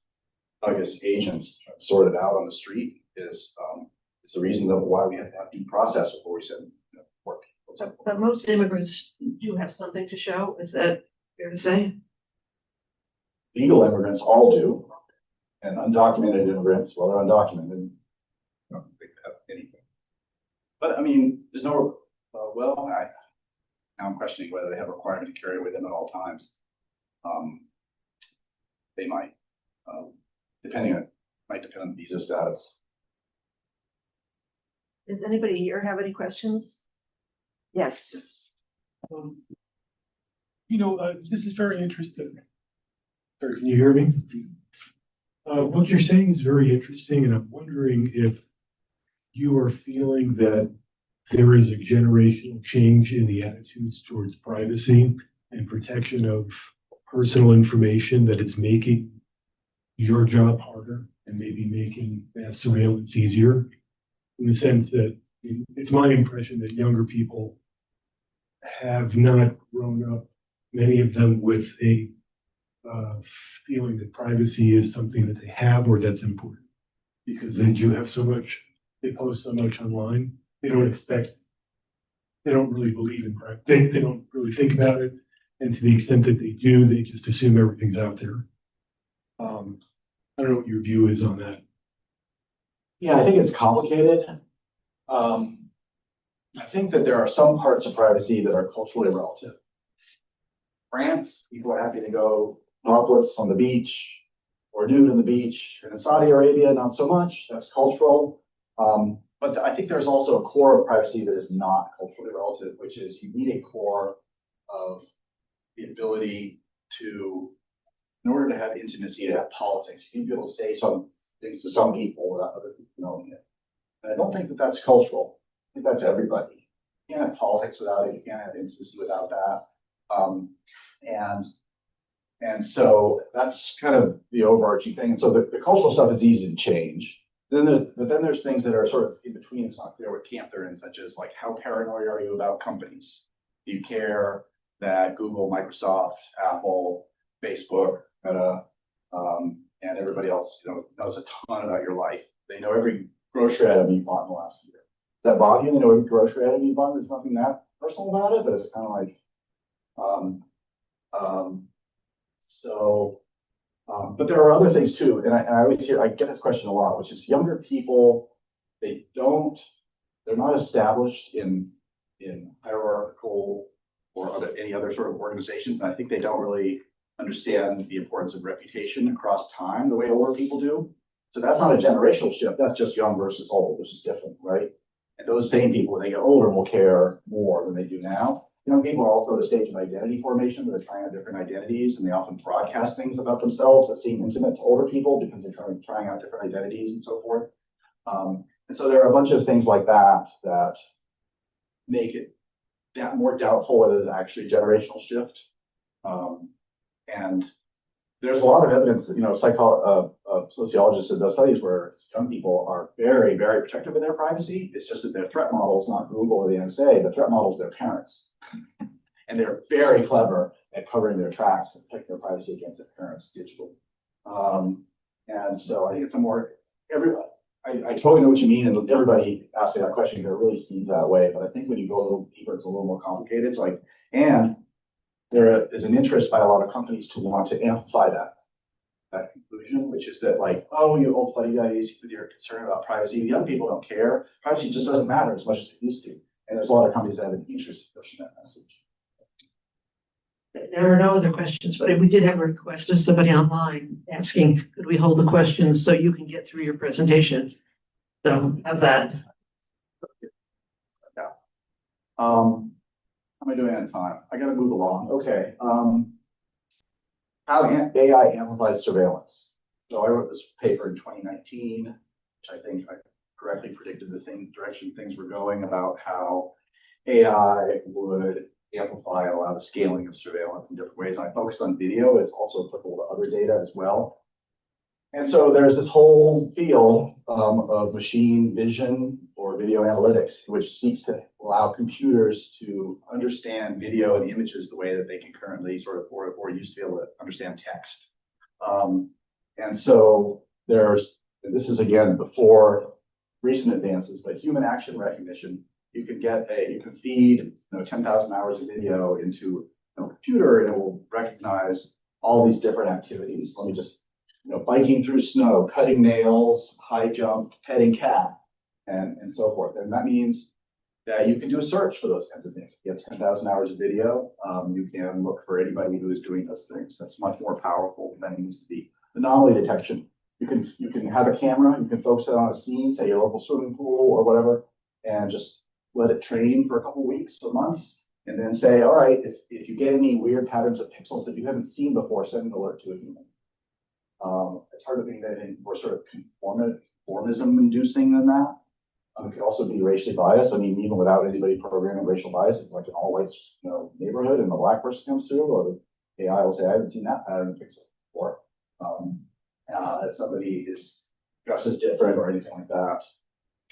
S2: August agents to sort it out on the street is the reason why we have to have due process before we send more people.
S1: But most immigrants do have something to show. Is that fair to say?
S2: Legal immigrants all do, and undocumented immigrants, well, they're undocumented. I don't think they have anything. But I mean, there's no. Now I'm questioning whether they have a requirement to carry it with them at all times. They might, might depend on visa status.
S1: Does anybody here have any questions? Yes.
S4: This is very interesting. Sorry, can you hear me? What you're saying is very interesting, and I'm wondering if you are feeling that there is a generational change in the attitudes towards privacy and protection of personal information that is making your job harder and maybe making mass surveillance easier, in the sense that it's my impression that younger people have not grown up, many of them, with a feeling that privacy is something that they have or that's important, because they do have so much, they post so much online. They don't really believe in privacy. They don't really think about it. And to the extent that they do, they just assume everything's out there. I don't know what your view is on that.
S2: Yeah, I think it's complicated. I think that there are some parts of privacy that are culturally relative. France, people are happy to go topless on the beach or nude on the beach. And in Saudi Arabia, not so much. That's cultural. But I think there's also a core of privacy that is not culturally relative, which is you need a core of the ability to, in order to have intimacy, to have politics, you need to be able to say some things to some people without other people knowing it. And I don't think that that's cultural. I think that's everybody. You can't have politics without it. You can't have intimacy without that. And so that's kind of the overarching thing. And so the cultural stuff is easy to change. But then there's things that are sort of in between. It's not clear what camp they're in, such as like, how paranoid are you about companies? Do you care that Google, Microsoft, Apple, Facebook, Meta, and everybody else, knows a ton about your life. They know every grocery item you bought in the last year. Does that bother you? They know every grocery item you bought. There's nothing that personal about it, but it's kind of like, um, um, so, but there are other things too. And I always I get this question a lot, which is younger people, they're not established in hierarchical or any other sort of organizations. And I think they don't really understand the importance of reputation across time the way older people do. So that's not a generational shift. That's just young versus old, which is different, right? And those same people, when they get older, will care more than they do now. Young people are also at a stage of identity formation where they're trying out different identities, and they often broadcast things about themselves that seem intimate to older people because they're trying out different identities and so forth. And so there are a bunch of things like that that make it more doubtful whether there's actually a generational shift. And there's a lot of evidence that, sociologists have done studies where young people are very, very protective of their privacy. It's just that their threat model is not Google or the NSA. The threat model is their parents. And they're very clever at covering their tracks and protecting their privacy against their parents digitally. And so I think it's I totally know what you mean, and everybody asking that question here really sees that way. But I think when you go a little deeper, it's a little more complicated. And there is an interest by a lot of companies to want to amplify that conclusion, which is that you old fuddy duddies with your concern about privacy. The young people don't care. Privacy just doesn't matter as much as it used to. And there's a lot of companies that have an interest in pushing that message.
S1: There are no other questions, but we did have a request of somebody online asking, could we hold the questions so you can get through your presentation? So how's that?
S2: Yeah. How am I doing on time? I got to move along. Okay. How AI amplifies surveillance. So I wrote this paper in 2019, which I think I correctly predicted the direction things were going about how AI would amplify a lot of scaling of surveillance in different ways. And I focused on video. It's also applicable to other data as well. And so there's this whole field of machine vision or video analytics, which seeks to allow computers to understand video and images the way that they can currently or used to be able to understand text. And so this is again before recent advances, but human action recognition. You can feed 10,000 hours of video into a computer, and it will recognize all these different activities. Let me just biking through snow, cutting nails, high jump, petting cat, and so forth. And that means that you can do a search for those kinds of things. If you have 10,000 hours of video, you can look for anybody who is doing those things. That's much more powerful than it used to be. Anomaly detection. You can have a camera, you can focus it on a scene, say your local swimming pool or whatever, and just let it train for a couple weeks or months, and then say, all right, if you get any weird patterns of pixels that you haven't seen before, send an alert to a human. It's hard to think that anything more sort of conformism inducing than that. It could also be racially biased. I mean, even without anybody programming racial bias, it's like an all whites neighborhood and the black person comes through, or the AI will say, I haven't seen that pattern of pixel before. If somebody is dressed as different or anything like that.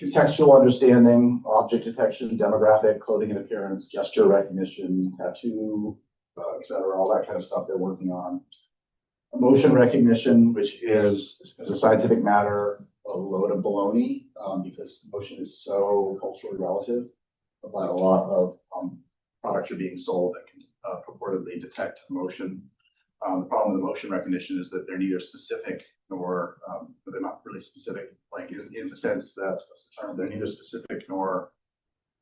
S2: Contextual understanding, object detection, demographic, clothing and appearance, gesture recognition, tattoo, et cetera, all that kind of stuff they're working on. Emotion recognition, which is, as a scientific matter, a load of baloney, because emotion is so culturally relative. But a lot of products are being sold that can purportedly detect emotion. The problem with emotion recognition is that they're neither specific nor they're not really specific, like in the sense that they're neither specific nor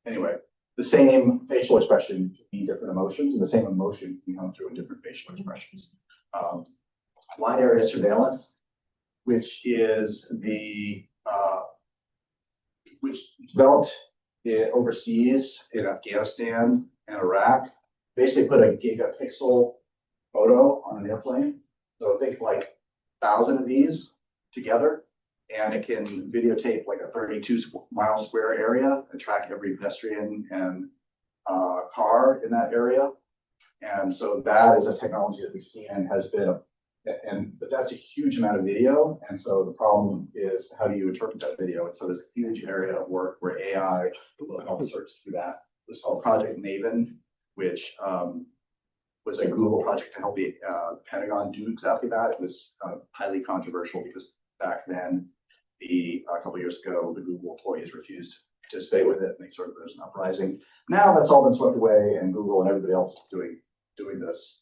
S2: anyway. The same facial expression can be different emotions, and the same emotion can come through in different facial expressions. Wide area surveillance, which is which developed overseas in Afghanistan and Iraq, basically put a gigapixel photo on an airplane. So think like 1,000 of these together, and it can videotape like a 32-mile square area and track every pedestrian and car in that area. And so that is a technology that we've seen and has been, but that's a huge amount of video. And so the problem is, how do you interpret that video? And so there's a huge area of work where AI will help search through that. It's called Project Maven, which was a Google project to help the Pentagon do exactly that. It was highly controversial because back then, a couple years ago, the Google employees refused to participate with it, and they sort of there's an uprising. Now that's all been swept away, and Google and everybody else is doing this.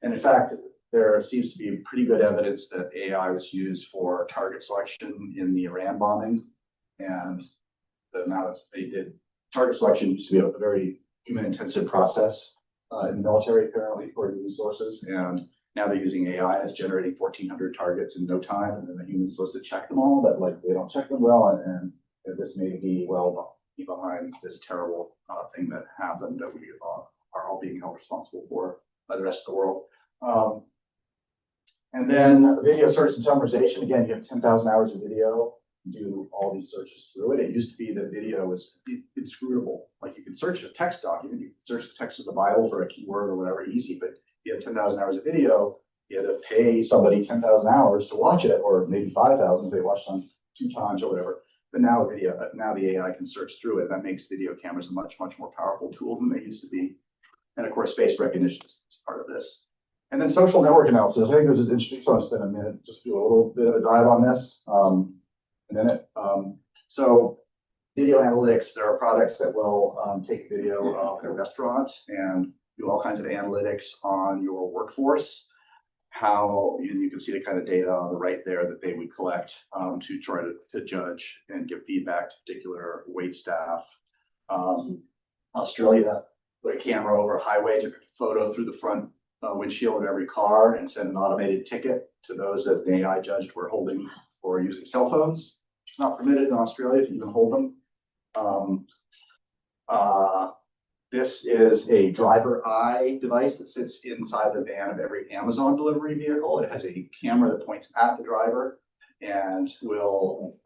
S2: And in fact, there seems to be pretty good evidence that AI was used for target selection in the Iran bombing, and the amount of they did target selection used to be a very human-intensive process in the military, apparently, according to these sources. And now they're using AI as generating 1,400 targets in no time, and then the human's supposed to check them all, but like they don't check them well, and this may be well behind this terrible thing that happened that we are all being held responsible for by the rest of the world. And then video search and summarization. Again, you have 10,000 hours of video, do all these searches through it. It used to be that video was inscrutable. Like you could search a text document, you could search the text of the Bible for a keyword or whatever, easy, but you have 10,000 hours of video, you had to pay somebody 10,000 hours to watch it, or maybe 5,000 if they watched on 2 times or whatever. But now the AI can search through it. That makes video cameras a much, much more powerful tool than they used to be. And of course, face recognition is part of this. And then social network analysis. I think this is interesting, so I'm going to spend a minute, just do a little bit of a dive on this. A minute. So video analytics, there are products that will take video of a restaurant and do all kinds of analytics on your workforce. And you can see the kind of data on the right there that they would collect to try to judge and give feedback to particular wait staff. Australia, put a camera over a highway, took a photo through the front windshield of every car and sent an automated ticket to those that the AI judged were holding or using cell phones. It's not permitted in Australia to even hold them. This is a driver eye device that sits inside the van of every Amazon delivery vehicle. It has a camera that points at the driver and will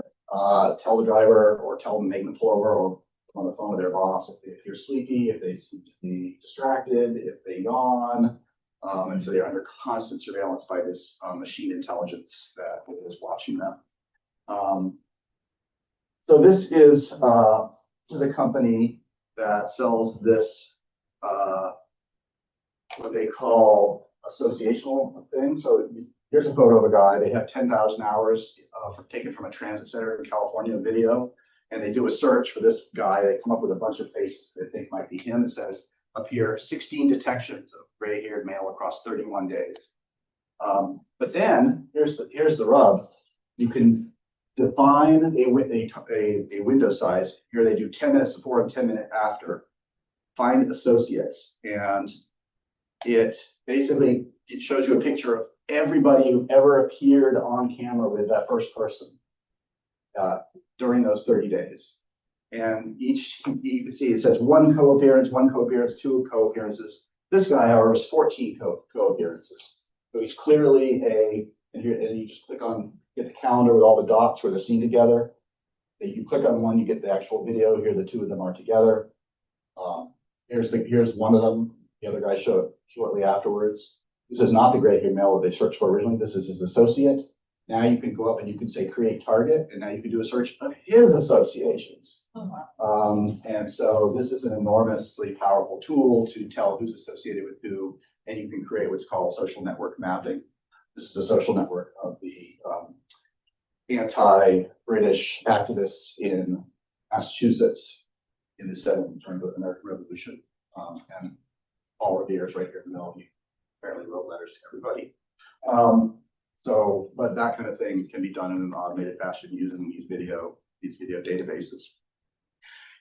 S2: tell the driver or tell them, make them pull over, or on the phone with their boss if you're sleepy, if they seem to be distracted, if they yawn. And so they're under constant surveillance by this machine intelligence that is watching them. So this is a company that sells this, what they call associational thing. So here's a photo of a guy. They have 10,000 hours taken from a transit center in California video, and they do a search for this guy. They come up with a bunch of faces they think might be him. It says up here, 16 detections of gray-haired male across 31 days. But then here's the rub. You can define a window size. Here they do 10 minutes before and 10 minutes after. Find associates, and it shows you a picture of everybody who ever appeared on camera with that first person during those 30 days. And you can see it says 1 co-appearance, 2 co-appearances. This guy, however, is 14 co-appearances. So he's clearly and you just get the calendar with all the dots where they're seen together. You click on one, you get the actual video. Here, the 2 of them are together. Here's one of them. The other guy showed shortly afterwards. This is not the gray-haired male that they searched for originally. This is his associate. Now you can go up and you can say create target, and now you can do a search of his associations.
S3: Oh, wow.
S2: And so this is an enormously powerful tool to tell who's associated with who, and you can create what's called social network mapping. This is a social network of the anti-British activists in Massachusetts in the 7th during the American Revolution. And Paul Revere's right here in the middle. He apparently wrote letters to everybody. But that kind of thing can be done in an automated fashion using these video databases.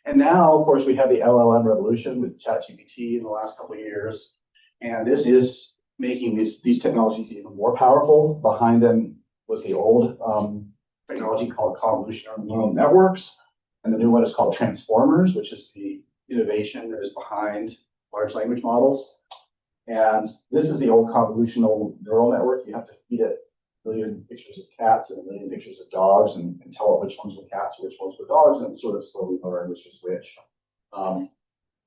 S2: And now, of course, we have the LLM revolution with ChatGPT in the last couple of years. And this is making these technologies even more powerful. Behind them was the old technology called convolutional neural networks. And the new one is called transformers, which is the innovation that is behind large language models. And this is the old convolutional neural network. You have to feed it a million pictures of cats and a million pictures of dogs and tell it which ones were cats, which ones were dogs, and sort of slowly learn which is which. But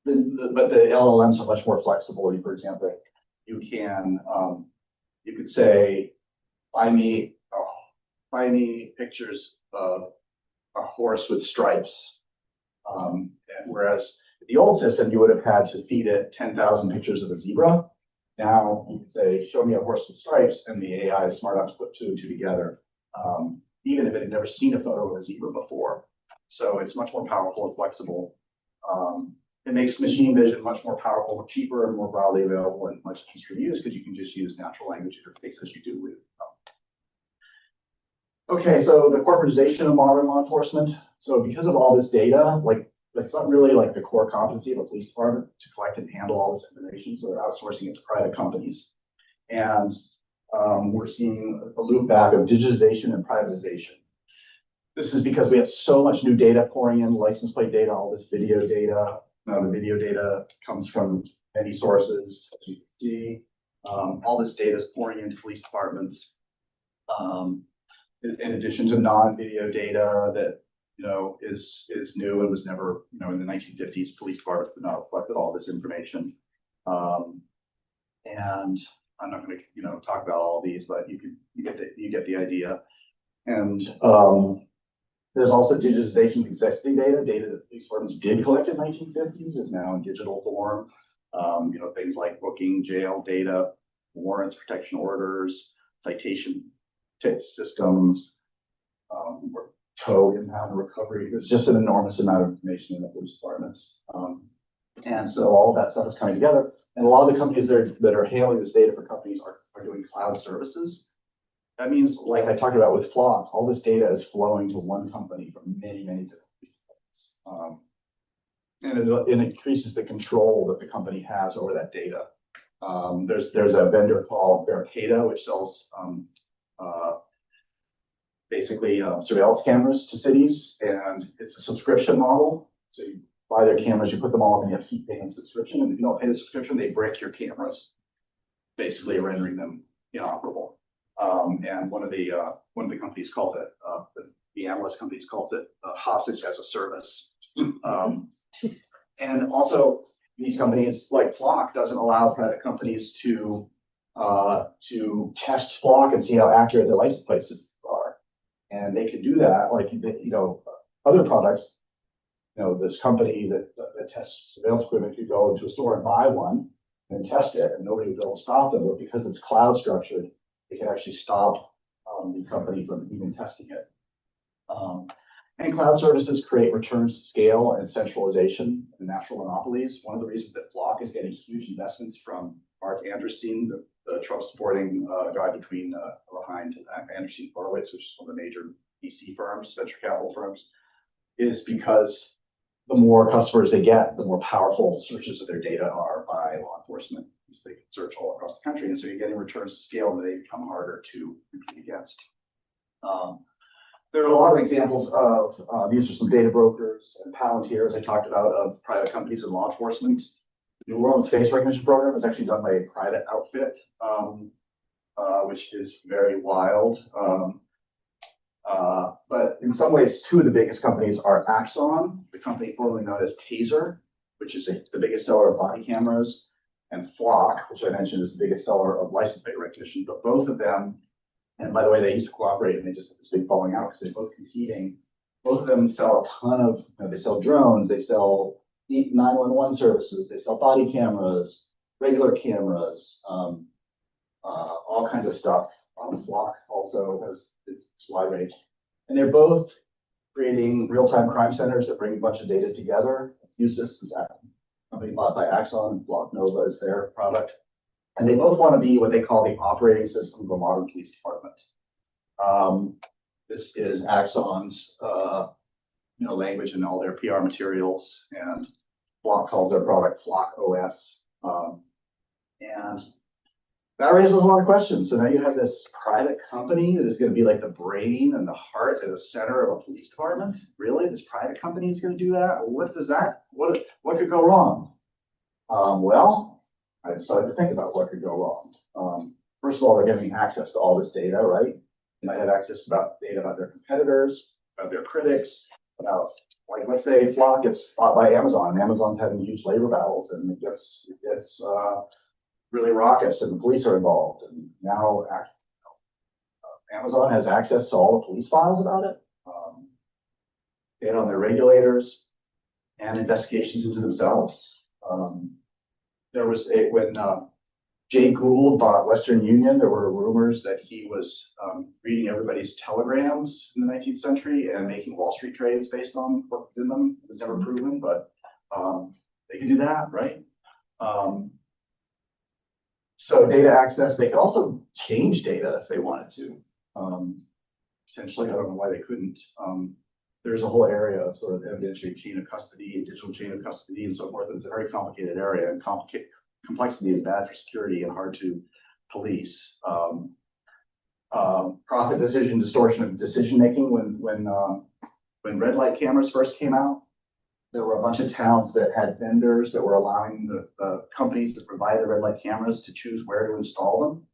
S2: the LLMs are much more flexible. For example, you could say, find me pictures of a horse with stripes. Whereas the old system, you would have had to feed it 10,000 pictures of a zebra, Now you can say, show me a horse with stripes, and the AI is smart enough to put two and two together, even if it had never seen a photo of a zebra before. So it's much more powerful and flexible. It makes machine vision much more powerful, cheaper, and more broadly available, and much easier to use because you can just use natural language interface as you do with. Okay, so the corporatization of modern law enforcement. So because of all this data, like it's not really like the core competency of a police department to collect and handle all this information. So they're outsourcing it to private companies, and we're seeing a loop back of digitization and privatization. This is because we have so much new data pouring in, license plate data, all this video data. Now the video data comes from many sources, as you can see. All this data is pouring into police departments. In addition to non-video data that is new and was never, in the 1950s, police departments did not reflect all this information. And I'm not going to talk about all of these, but you get the idea. And there's also digitization of existing data that police departments did collect in the 1950s is now in digital form. Things like booking, jail data, warrants, protection orders, citation systems, tow, impound, recovery. There's just an enormous amount of information in the police departments. And so all of that stuff is coming together. And a lot of the companies that are handling this data for companies are doing cloud services. That means, like I talked about with Flock, all this data is flowing to one company from many, many different police departments. And it increases the control that the company has over that data. There's a vendor called Barricada, which sells basically surveillance cameras to cities, and it's a subscription model. So you buy their cameras, you put them all up, and you have to keep paying a subscription. And if you don't pay the subscription, they break your cameras, basically rendering them inoperable. And one of the companies calls it, the analyst companies calls it hostage as a service. And also, these companies like Flock doesn't allow private companies to test Flock and see how accurate their license plate systems are. And they can do that, like other products. This company that tests surveillance equipment could go into a store and buy one and test it, and nobody would be able to stop them. But because it's cloud structured, they can actually stop the company from even testing it. And cloud services create returns to scale and centralization and natural monopolies. One of the reasons that Flock is getting huge investments from Mark Andreessen, the Trump supporting guy behind Andreessen Horowitz, which is one of the major VC firms, venture capital firms, is because the more customers they get, the more powerful searches of their data are by law enforcement. So they can search all across the country, and so you're getting returns to scale that they become harder to compete against. There are a lot of examples of, these are some data brokers and Palantirs I talked about of private companies in law enforcement. The New Orleans face recognition program is actually done by a private outfit, which is very wild. But in some ways, two of the biggest companies are Axon, the company formerly known as Taser, which is the biggest seller of body cameras, and Flock, which I mentioned is the biggest seller of license plate recognition. But both of them, and by the way, they used to cooperate and they just had this big falling out because they're both competing. Both of them sell a ton of, they sell drones, they sell 911 services, they sell body cameras, regular cameras, all kinds of stuff. Flock also has its wide range. And they're both creating real-time crime centers that bring a bunch of data together. Fusus is a company bought by Axon, and Block Nova is their product. And they both want to be what they call the operating system of a modern police department. This is Axon's language in all their PR materials, and Flock calls their product Flock OS. And that raises a lot of questions. So now you have this private company that is going to be like the brain and the heart and the center of a police department. Really, this private company is going to do that? What could go wrong? Well, I decided to think about what could go wrong. First of all, they're getting access to all this data, right? They might have access to data about their competitors, about their critics, about, like, let's say Flock gets bought by Amazon, and Amazon's having huge labor battles, and it gets really raucous, and the police are involved. And now Amazon has access to all the police files about it, data on their regulators, and investigations into themselves. There was when Jay Gould bought Western Union. There were rumors that he was reading everybody's telegrams in the 19th century and making Wall Street trades based on what was in them. It was never proven, but they can do that, right? So data access, they could also change data if they wanted to. Potentially, I don't know why they couldn't. There's a whole area of sort of evidentiary chain of custody, digital chain of custody, and so forth. It's a very complicated area, and complexity is bad for security and hard to police. Profit decision distortion of decision making. When red light cameras first came out, there were a bunch of towns that had vendors that were allowing the companies to provide the red light cameras to choose where to install them.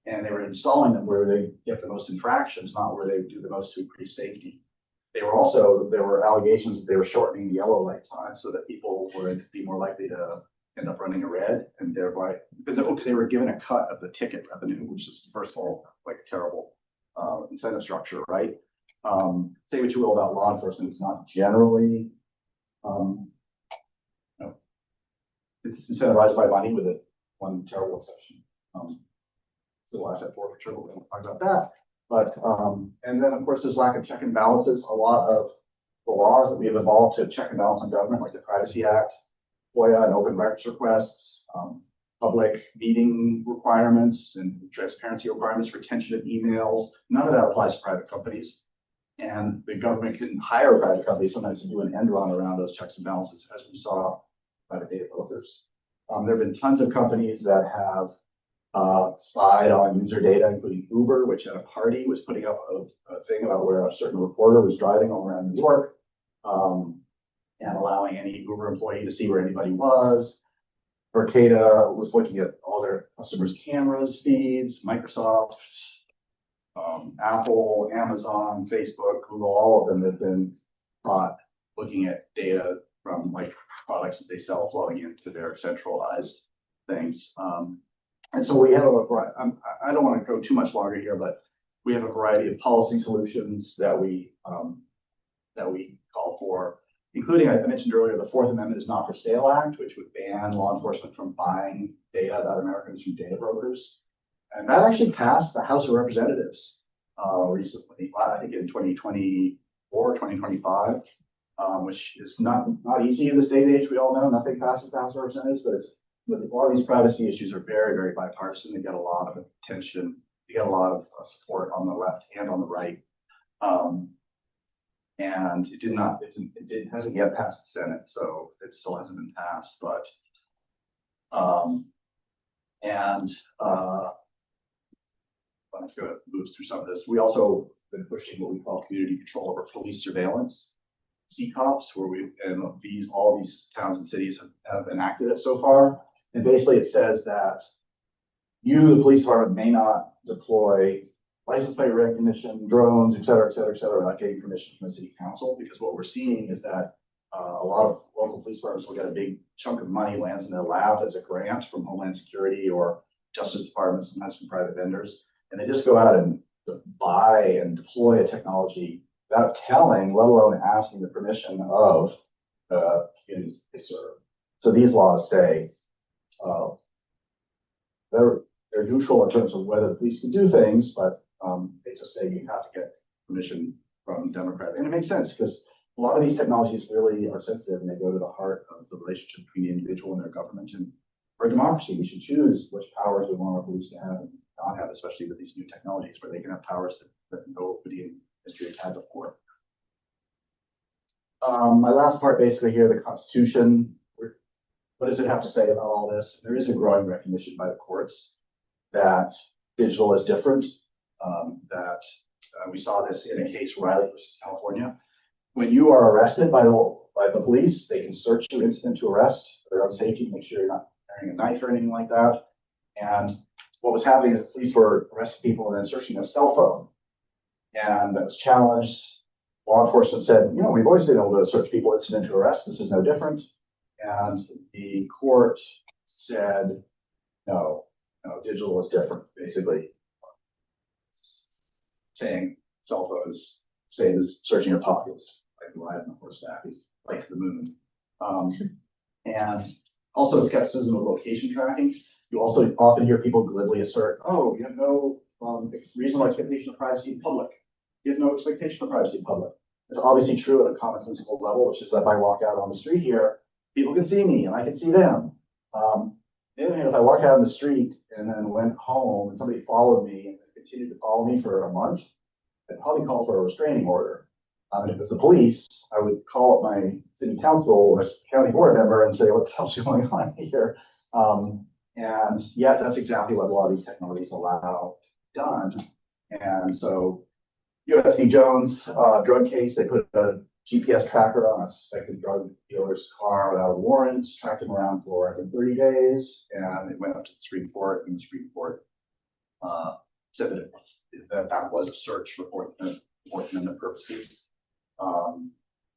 S2: And they were installing them where they get the most infractions, not where they do the most to increase safety. There were allegations that they were shortening the yellow light time so that people would be more likely to end up running a red, and thereby, because they were given a cut of the ticket revenue, which is, first of all, like a terrible incentive structure, right? Say what you will about law enforcement, it's not generally it's incentivized by money with one terrible exception. Civil asset forfeiture, we won't talk about that. But and then of course there's lack of check and balances. A lot of the laws that we have evolved to check and balance on government, like the Privacy Act, FOIA and open records requests, public meeting requirements and transparency requirements, retention of emails, none of that applies to private companies. And the government can hire private companies sometimes to do an end run around those checks and balances, as we saw by the data brokers. There have been tons of companies that have spied on user data, including Uber, which at a party was putting up a thing about where a certain reporter was driving all around New York, and allowing any Uber employee to see where anybody was. Verkada was looking at all their customers' cameras, feeds, Microsoft, Apple, Amazon, Facebook, Google, all of them have been caught looking at data from like products that they sell flowing into their centralized things. And so we have I don't want to go too much longer here, but we have a variety of policy solutions that we call for, including, I mentioned earlier, the Fourth Amendment is Not for Sale Act, which would ban law enforcement from buying data about Americans from data brokers. And that actually passed the House of Representatives recently, I think in 2024, 2025, which is not easy in this day and age. We all know nothing passes the House of Representatives, but a lot of these privacy issues are very, very bipartisan. They get a lot of attention. They get a lot of support on the left and on the right. And it hasn't yet passed the Senate, so it still hasn't been passed. But I'm going to move through some of this. We also been pushing what we call community control over police surveillance, CCOPS, where all these towns and cities have enacted it so far. And basically it says that you, the police department, may not deploy license plate recognition, drones, et cetera, without getting permission from the city council, because what we're seeing is that a lot of local police departments will get a big chunk of money lands in their lap as a grant from Homeland Security or Justice Department, sometimes from private vendors, and they just go out and buy and deploy a technology without telling, let alone asking the permission of the communities they serve. So these laws say they're neutral in terms of whether the police can do things, but they just say you have to get permission from Democrats. And it makes sense because a lot of these technologies really are sensitive and they go to the heart of the relationship between the individual and their government. And for a democracy, we should choose which powers we want our police to have and not have, especially with these new technologies where they can have powers that nobody in history has had before. My last part basically here, the Constitution. What does it have to say about all this? There is a growing recognition by the courts that digital is different. We saw this in a case, Riley versus California. When you are arrested by the police, they can search you incident to arrest for their own safety to make sure you're not carrying a knife or anything like that. And what was happening is the police were arresting people and then searching their cell phone. And that was challenged. Law enforcement said, we've always been able to search people incident to arrest. This is no different. And the court said, no, digital is different, basically. Saying cell phones, same as searching your pockets, like riding on horseback, is like to the moon. And also skepticism of location tracking. You also often hear people glibly assert, oh, you have no reasonable expectation of privacy in public. You have no expectation of privacy in public. It's obviously true at a commonsensical level, which is that if I walk out on the street here, people can see me and I can see them. The other hand, if I walk out on the street and then went home and somebody followed me and continued to follow me for a month, I'd probably call for a restraining order. And if it was the police, I would call up my city council or county board member and say, what the hell's going on here? And yet that's exactly what a lot of these technologies allow done. And so US v. Jones drug case, they put a GPS tracker on a suspected drug dealer's car without a warrant, tracked him around for, I think, 30 days, and it went up to the Supreme Court, and the Supreme Court said that was a search for Fourth Amendment purposes.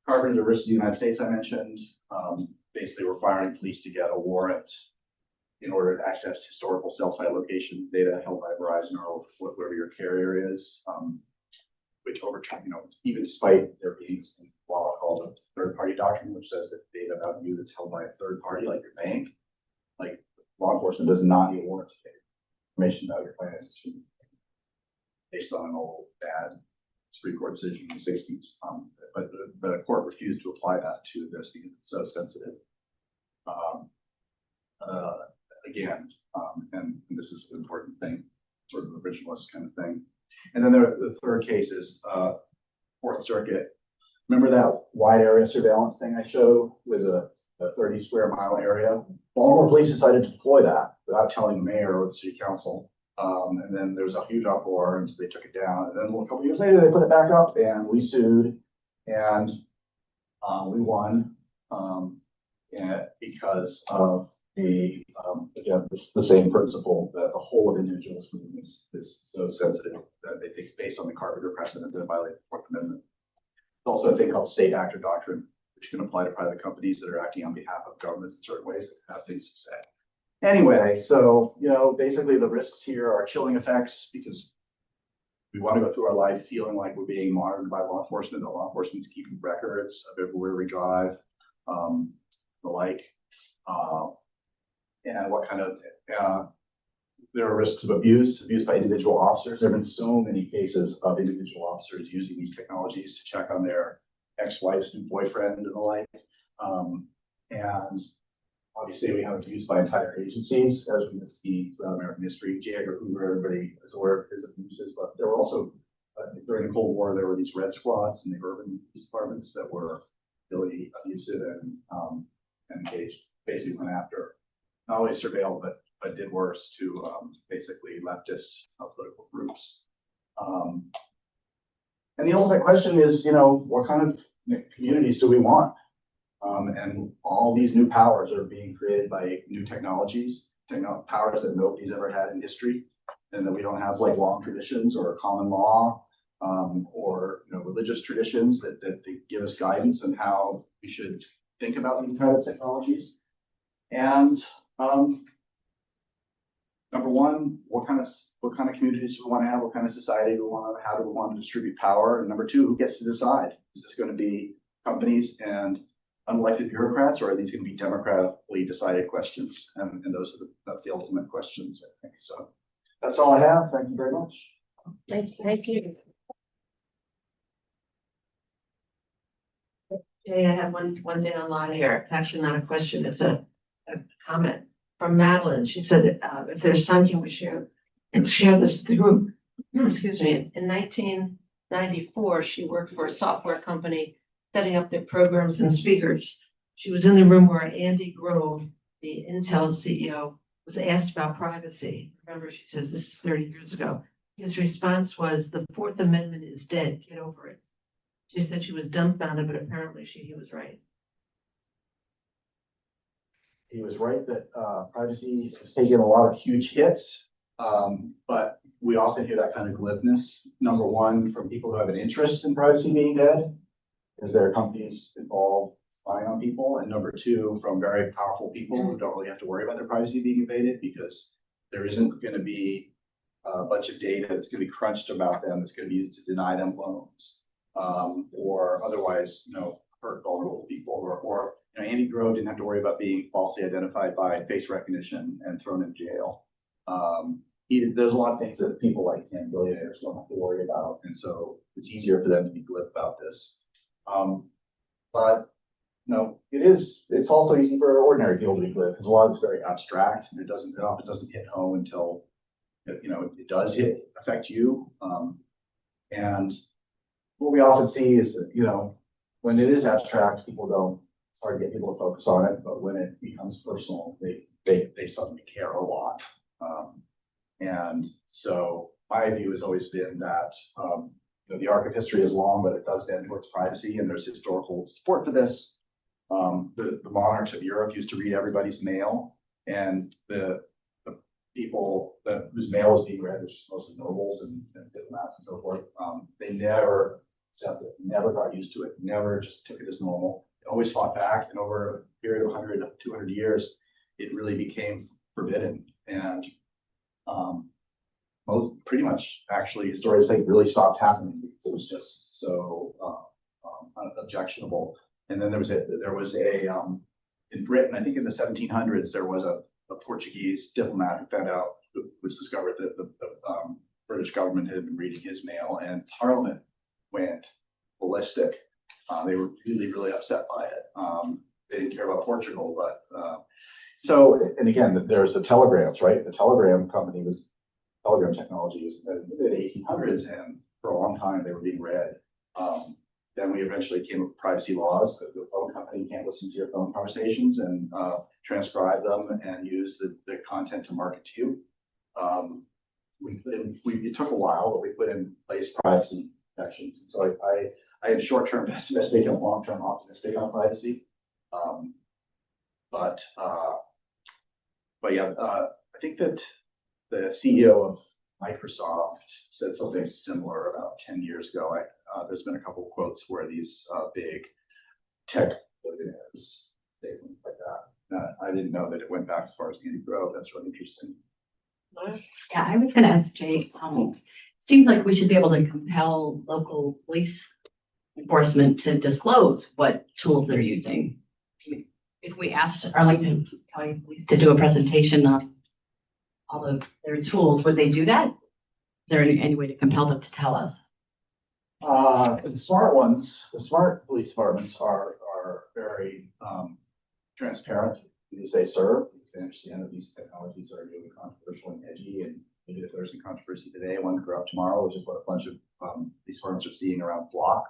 S2: Carpenter versus the United States, I mentioned, basically requiring police to get a warrant in order to access historical cell site location data held by Verizon or whoever your carrier is, which overturned, even despite there being a law called a third-party doctrine, which says that data about you that's held by a third party, like your bank, like law enforcement does not need a warrant to get information about your finances based on an old bad Supreme Court decision in the 60s. But the court refused to apply that to this because it's so sensitive. And this is an important thing, sort of originalist kind of thing. And then the third case is Fourth Circuit. Remember that wide area surveillance thing I showed with a 30 square mile area? Baltimore police decided to deploy that without telling the mayor or the city council. And then there was a huge uproar, and so they took it down. And then a couple years later, they put it back up, and we sued, and we won because of again, the same principle that the whole of individualism is so sensitive that they think based on the Carpenter precedent that violate the Fourth Amendment. There's also a thing called state actor doctrine, which can apply to private companies that are acting on behalf of governments in certain ways that have things to say. Anyway, so, basically the risks here are chilling effects because we want to go through our life feeling like we're being monitored by law enforcement. The law enforcement's keeping records of everywhere we drive, the like. And what kind of, there are risks of abuse by individual officers. There have been so many cases of individual officers using these technologies to check on their ex-wife's new boyfriend and the like. And obviously we have abuse by entire agencies, as we can see throughout American history. J. Edgar Hoover, everybody is aware of his abuses, but there were also, during the Cold War, there were these red squads in the urban police departments that were really abusive and engaged, basically went after, not only surveilled, but did worse to basically leftist political groups. And the ultimate question is, what kind of communities do we want? And all these new powers are being created by new technologies, powers that nobody's ever had in history, and that we don't have like long traditions or common law or religious traditions that give us guidance on how we should think about these kind of technologies. And number one, what kind of communities do we want to have? What kind of society do we want to have? How do we want to distribute power? And number two, who gets to decide? Is this going to be companies and unelected bureaucrats, or are these going to be democratically decided questions? And that's the ultimate questions, I think. So that's all I have. Thank you very much.
S1: Thank you. Jay, I have one thing online here. It's actually not a question. It's a comment from Madeline. She said, if there's time, can we share this with the group? Excuse me. In 1994, she worked for a software company setting up their programs and speakers. She was in the room where Andy Grove, the Intel CEO, was asked about privacy. Remember, she says this is 30 years ago. His response was, the Fourth Amendment is dead. Get over it. She said she was dumbfounded, but apparently he was right.
S2: He was right that privacy has taken a lot of huge hits, but we often hear that kind of glibness. Number one, from people who have an interest in privacy being dead, because there are companies involved spying on people. And number two, from very powerful people who don't really have to worry about their privacy being invaded because there isn't going to be a bunch of data that's going to be crunched about them that's going to be used to deny them loans or otherwise, hurt vulnerable people or Andy Grove didn't have to worry about being falsely identified by face recognition and thrown in jail. There's a lot of things that people like him, billionaires, don't have to worry about, and so it's easier for them to be glib about this. But no, it's also easy for ordinary people to be glib because a lot of it's very abstract and it often doesn't hit home until it does affect you. And what we often see is that, when it is abstract, it's hard to get people to focus on it, but when it becomes personal, they suddenly care a lot. And so my view has always been that the arc of history is long, but it does bend towards privacy, and there's historical support for this. The monarchs of Europe used to read everybody's mail, and the people whose mail was being read, which is mostly nobles and diplomats and so forth, they never accepted it, never got used to it, never just took it as normal. They always fought back, and over a period of 100, 200 years, it really became forbidden. And pretty much, actually, historians think really stopped happening because it was just so objectionable. And then there was in Britain, I think in the 1700s, there was a Portuguese diplomat who found out, was discovered that the British government had been reading his mail, and Parliament went ballistic. They were really, really upset by it. They didn't care about Portugal, but and again, there's the telegrams, right? The telegram technology was in the mid 1800s, and for a long time they were being read. Then we eventually came up with privacy laws. The phone company can't listen to your phone conversations and transcribe them and use the content to market to you. It took a while, but we put in place privacy protections. And so I am short-term pessimistic and long-term optimistic on privacy. But yeah, I think that the CEO of Microsoft said something similar about 10 years ago. There's been a couple of quotes where these big tech billionaires say things like that. I didn't know that it went back as far as Andy Grove. That's really interesting.
S3: Yeah, I was going to ask Jay. Seems like we should be able to compel local police enforcement to disclose what tools they're using. If we asked Arlington County Police to do a presentation on all of their tools, would they do that? Is there any way to compel them to tell us?
S2: The smart police departments are very transparent because they serve, because they understand that these technologies are really controversial and edgy, and maybe if there's some controversy today, one could grow up tomorrow, which is what a bunch of these firms are seeing around Block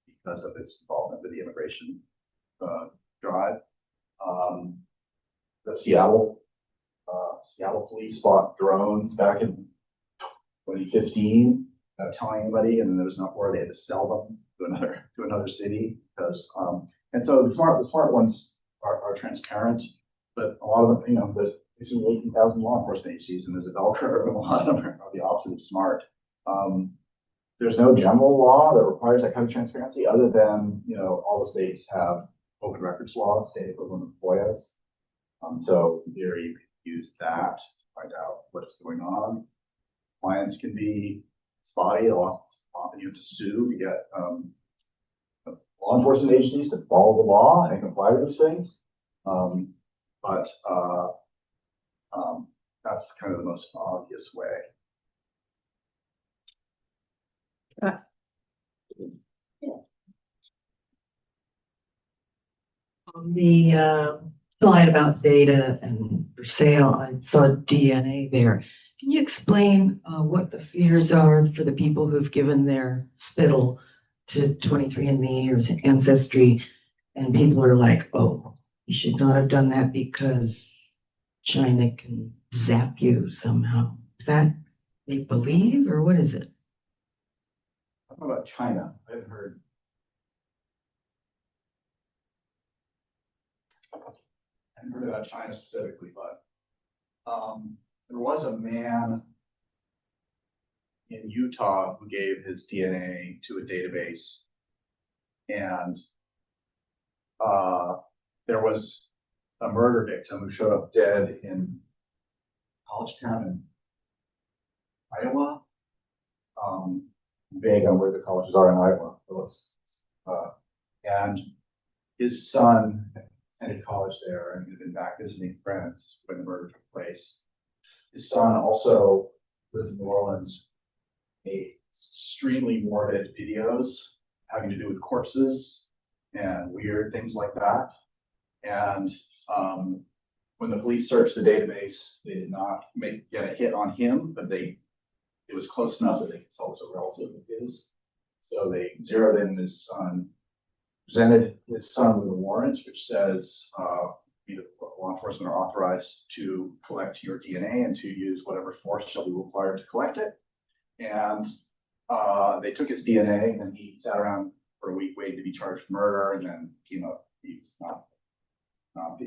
S2: because of its involvement with the immigration drive. The Seattle police bought drones back in 2015 without telling anybody, and then there was no more. They had to sell them to another city because and so the smart ones are transparent, but a lot of them, there's 18,000 law enforcement agencies, and there's a bell curve, and a lot of them are the opposite of smart. There's no general law that requires that kind of transparency, other than all the states have open records laws, state equivalent of FOIAs. So in theory, you could use that to find out what's going on. Clients can be spotty. Often you have to sue to get law enforcement agencies to follow the law and comply with those things. But that's kind of the most obvious way.
S5: On the slide about data and for sale, I saw DNA there. Can you explain what the fears are for the people who've given their spittle to 23andMe or Ancestry, and people are like, oh, you should not have done that because China can zap you somehow? Is that make believe, or what is it?
S2: I don't know about China. I haven't heard. I haven't heard about China specifically, but there was a man in Utah who gave his DNA to a database, and there was a murder victim who showed up dead in college town in Iowa. Vague on where the colleges are in Iowa, and his son attended college there and had been back visiting friends when the murder took place. His son also lived in New Orleans, made extremely morbid videos having to do with corpses and weird things like that. And when the police searched the database, they did not get a hit on him, but it was close enough that they could tell it was a relative of his. So they zeroed in his son, presented his son with a warrant, which says law enforcement are authorized to collect your DNA and to use whatever force shall be required to collect it. And they took his DNA, and he sat around for a week waiting to be charged with murder, and then he was not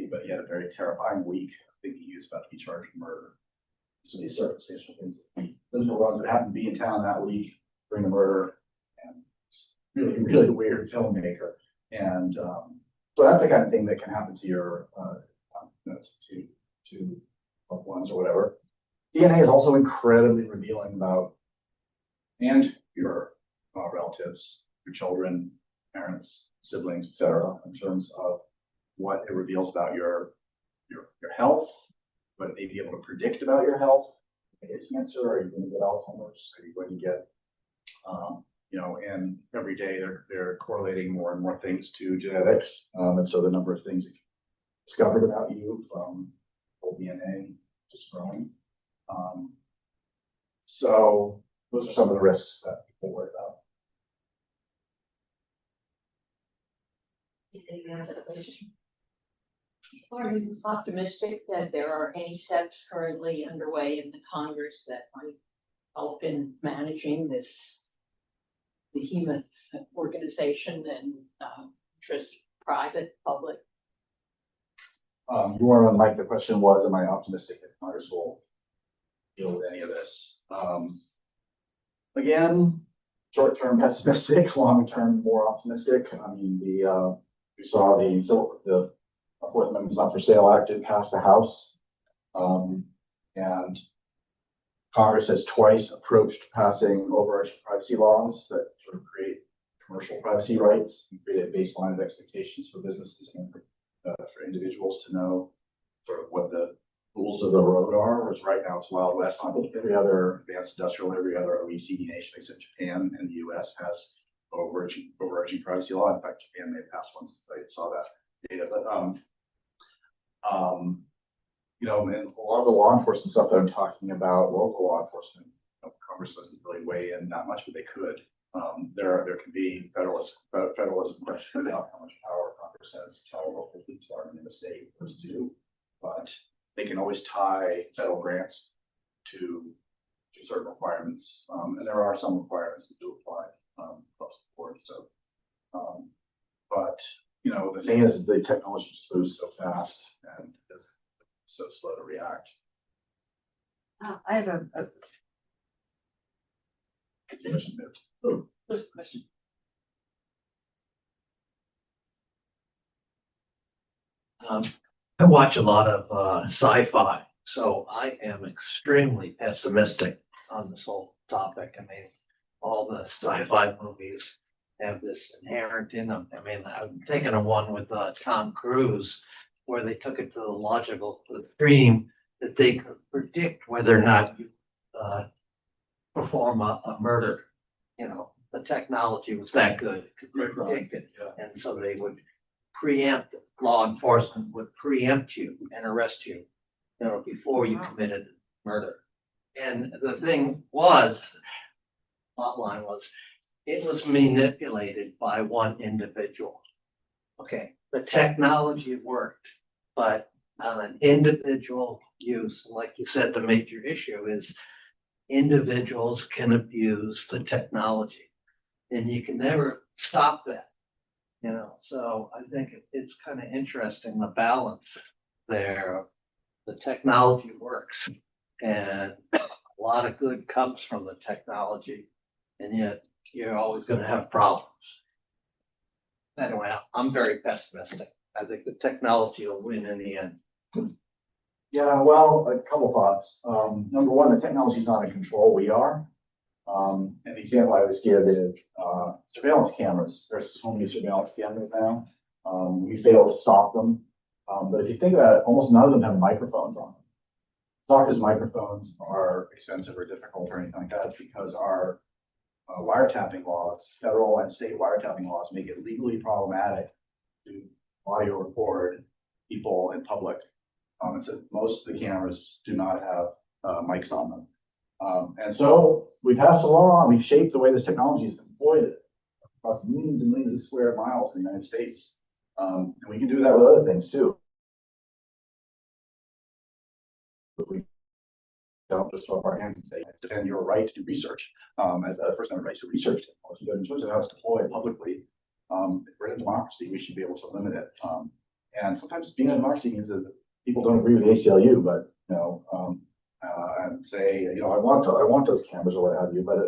S2: but he had a very terrifying week. I think he was about to be charged with murder. So these circumstantial things, those were ones that happened to be in town that week during the murder, and really, really weird filmmaker. And so that's the kind of thing that can happen to your to loved ones or whatever. DNA is also incredibly revealing about and your relatives, your children, parents, siblings, etc., in terms of what it reveals about your health, what it may be able to predict about your health. Are you going to get cancer? Are you going to get Alzheimer's? Are you going to get and every day they're correlating more and more things to genetics, and so the number of things discovered about you from whole DNA just growing. So those are some of the risks that people worry about.
S6: Are you optimistic that there are any steps currently underway in the Congress that might help in managing this behemoth organization and interest, private, public?
S2: You weren't on mic. The question was, am I optimistic that Congress will deal with any of this? Again, short-term pessimistic, long-term more optimistic. I mean, we saw the Fourth Amendment Not for Sale Act did pass the House, and Congress has twice approached passing overarching privacy laws that sort of create commercial privacy rights and create a baseline of expectations for businesses and for individuals to know sort of what the rules of the road are. Whereas right now it's Wild West. I think every other advanced industrial, every other OECD nation except Japan and the US has overarching privacy law. In fact, Japan may have passed one since I saw that data. But and a lot of the law enforcement stuff that I'm talking about, local law enforcement, Congress doesn't really weigh in that much, but they could. There can be federalism question about how much power Congress has to tell local police department in the state what to do, but they can always tie federal grants to certain requirements, and there are some requirements that do apply across the board. So, but the thing is, the technology just moves so fast and it's so slow to react.
S6: I have a question.
S7: I watch a lot of sci-fi, so I am extremely pessimistic on this whole topic. I mean, all the sci-fi movies have this inherent in them. I mean, I'm thinking of one with Tom Cruise, where they took it to the logical extreme that they could predict whether or not you perform a murder. The technology was that good, it could predict it, and so they would preempt. Law enforcement would preempt you and arrest you, before you committed murder. And the thing was, plotline was, it was manipulated by one individual. Okay, the technology worked, but on an individual use, like you said, the major issue is individuals can abuse the technology, and you can never stop that. So I think it's kind of interesting, the balance there. The technology works, and a lot of good comes from the technology, and yet you're always going to have problems. Anyway, I'm very pessimistic. I think the technology will win in the end.
S2: Yeah, well, a couple thoughts. Number one, the technology is not in control. We are. And the example I always give is surveillance cameras. There's so many surveillance cameras now. We fail to stop them. But if you think about it, almost none of them have microphones on them. Not because microphones are expensive or difficult or anything like that, because our wiretapping laws, federal and state wiretapping laws, make it legally problematic to audio record people in public. And so most of the cameras do not have mics on them. And so we passed a law, and we've shaped the way this technology is deployed across millions and millions of square miles in the United States. And we can do that with other things too. We don't just throw up our hands and say, defend your right to do research as the First Amendment right to research technology. But in terms of how it's deployed publicly, if we're in a democracy, we should be able to limit it. And sometimes being a democracy means that people don't agree with the ACLU, but and say, I want those cameras or what have you, but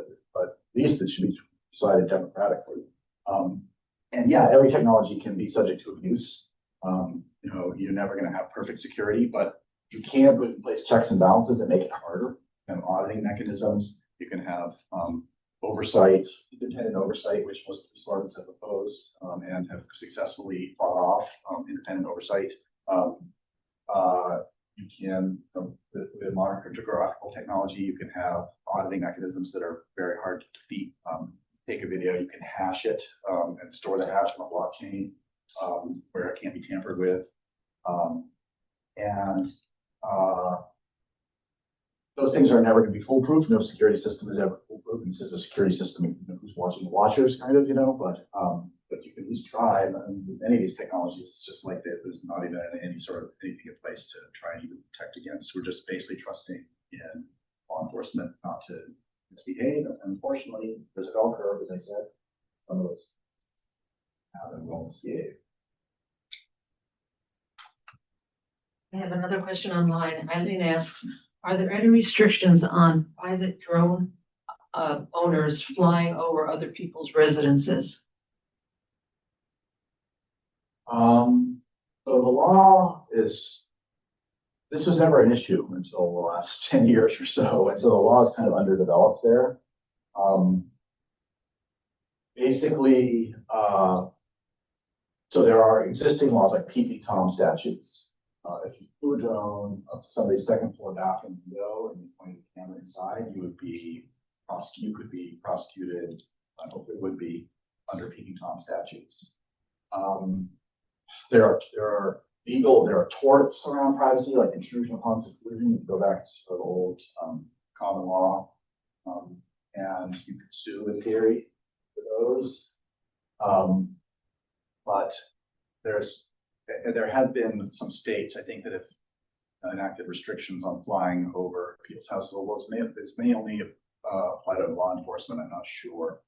S2: at least it should be decided democratically. And yeah, every technology can be subject to abuse. You're never going to have perfect security, but you can put in place checks and balances that make it harder. You have auditing mechanisms. You can have oversight, independent oversight, which most parties have opposed and have successfully fought off independent oversight. You can, with modern cryptographical technology, you can have auditing mechanisms that are very hard to defeat. Take a video, you can hash it and store the hash on a blockchain where it can't be tampered with. Those things are never going to be foolproof. No security system is ever foolproof. And this is a security system who's watching the watchers, kind of, but you can at least try. And with any of these technologies, it's just like that. There's not even any sort of anything in place to try and even protect against. We're just basically trusting in law enforcement not to misbehave. And unfortunately, there's a bell curve, as I said. Some of us have and will misbehave.
S1: I have another question online. Eileen asks, are there any restrictions on private drone owners flying over other people's residences?
S2: So the law is, this was never an issue until the last 10 years or so. And so the law is kind of underdeveloped there. Basically, so there are existing laws like PP-Tom statutes. If you flew a drone up to somebody's second floor bathroom window and you pointed the camera inside, you could be prosecuted. I hope it would be under PP-Tom statutes. There are torts around privacy, like intrusion upon seclusion. You go back to sort of old common law, and you could sue in theory for those. But there have been some states, I think, that have enacted restrictions on flying over people's houses. Although this may only apply to law enforcement. I'm not sure.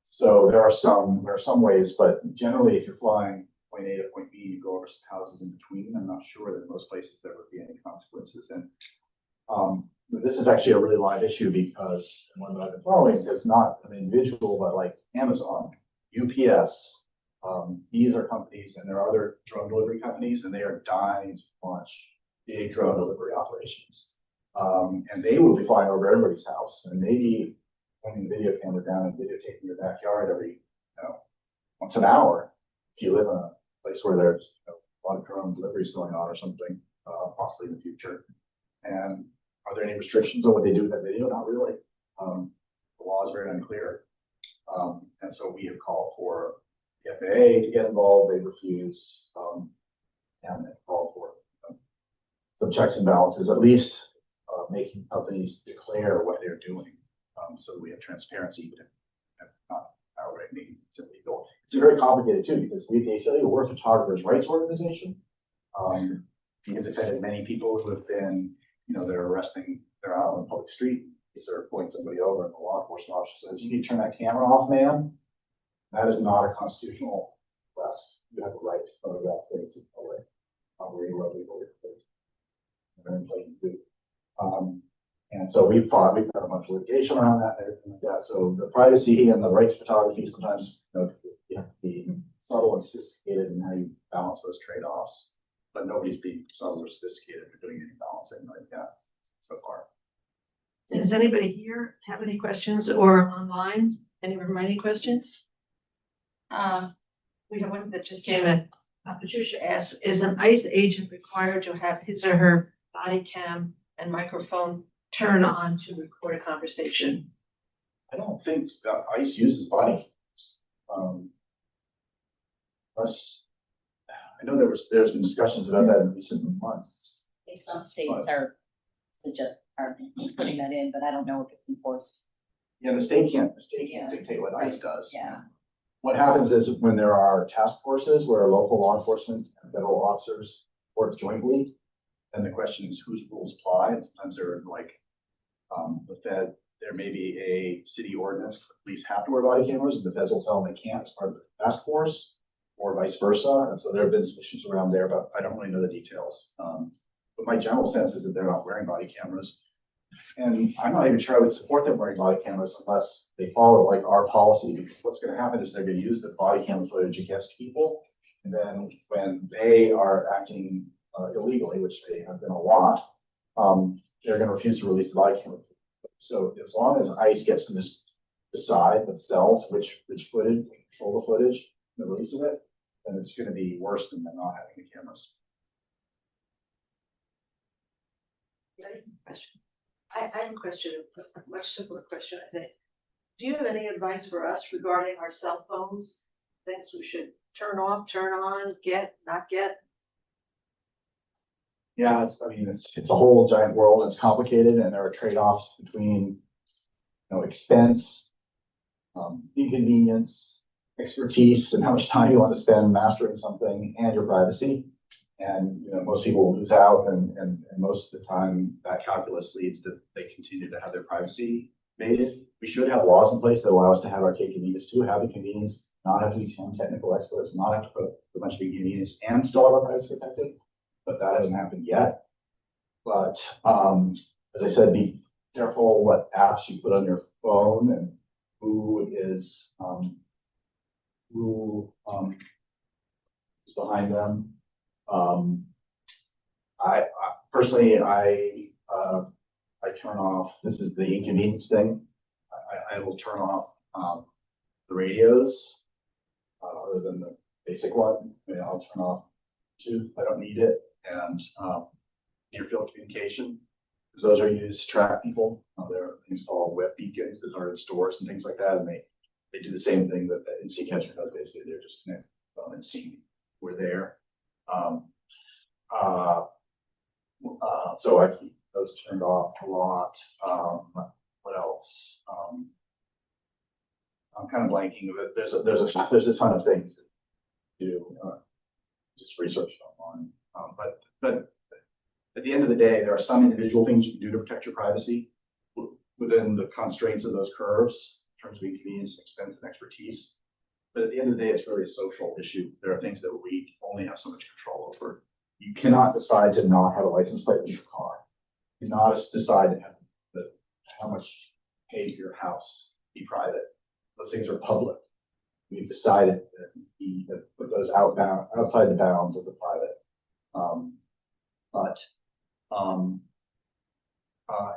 S2: So there are some ways, but generally, if you're flying point A to point B, you go over some houses in between. I'm not sure that in most places there would be any consequences. And this is actually a really live issue because one that I've been following is not an individual, but like Amazon, UPS. These are companies, and there are other drone delivery companies, and they are dying to launch big drone delivery operations. And they will be flying over everybody's house, and maybe pointing the video camera down and videotaping your backyard every, once an hour. If you live in a place where there's a lot of drone deliveries going on or something, possibly in the future. And are there any restrictions on what they do with that video? Not really. The law is very unclear. And so we have called for the FAA to get involved. They refused, and they called for some checks and balances, at least making companies declare what they're doing, so that we have transparency, even if not outright mean it's illegal. It's very complicated too, because we at the ACLU, we're a photographers' rights organization. We have defended many people who have been, they're out on the public street, they're pulling somebody over, and the law enforcement officer says, "You need to turn that camera off, man." That is not a constitutional request. You have a right to photograph things in public, where you are legally very plain to do. And so we've had a bunch of litigation around that and everything like that. So the privacy and the rights to photography, sometimes you have to be subtle and sophisticated in how you balance those trade-offs. But nobody's being subtle or sophisticated for doing any balancing like that so far.
S1: Does anybody here have any questions or online? Any questions? We have one that just came in. Patricia asks, is an ICE agent required to have his or her body cam and microphone turn on to record a conversation?
S2: I don't think ICE uses body cams. Unless, I know there's been discussions about that in recent months.
S8: Some states are putting that in, but I don't know if it's enforced.
S2: Yeah, the state can't
S8: Yeah.
S2: dictate what ICE does.
S8: Yeah.
S2: What happens is when there are task forces where local law enforcement and federal officers work jointly, then the question is whose rules apply. And sometimes they're like, the Fed, there may be a city ordinance that police have to wear body cameras, and the feds will tell them they can't as part of the task force, or vice versa. And so there have been some issues around there, but I don't really know the details. But my general sense is that they're not wearing body cameras. And I'm not even sure I would support them wearing body cameras unless they follow like our policy, because what's going to happen is they're going to use the body camera footage against people. And then when they are acting illegally, which they have been a lot, they're going to refuse to release the body camera. So as long as ICE gets to just decide themselves which footage, control the footage, and the release of it, then it's going to be worse than them not having the cameras.
S1: Question. I have a question, a much simpler question, I think. Do you have any advice for us regarding our cell phones? Things we should turn off, turn on, get, not get?
S2: Yeah, it's a whole giant world. It's complicated, and there are trade-offs between, expense, inconvenience, expertise, and how much time you want to spend mastering something, and your privacy. And most people lose out, and most of the time that calculus leads to they continue to have their privacy invaded. We should have laws in place that allow us to have our cake and eat it too, have the convenience, not have to become technical experts, not have to put a bunch of inconvenience, and still have our privacy protected. But that hasn't happened yet. But as I said, be careful what apps you put on your phone and who is behind them. I personally, I turn off. This is the inconvenience thing. I will turn off the radios, other than the basic one. I'll turn off Bluetooth. I don't need it, and near field communication, because those are used to track people. There are things called web beacons that are in stores and things like that, and they do the same thing that the NC Catcher does. Basically, they're just connected and seeing we're there. So I keep those turned off a lot. What else? I'm kind of blanking. There's a ton of things to do. Just research online. But at the end of the day, there are some individual things you can do to protect your privacy within the constraints of those curves in terms of inconvenience, expense, and expertise. But at the end of the day, it's really a social issue. There are things that we only have so much control over. You cannot decide to not have a license plate in your car. You cannot decide to have how much you pay for your house be private. Those things are public. We've decided that put those outside the bounds of the private.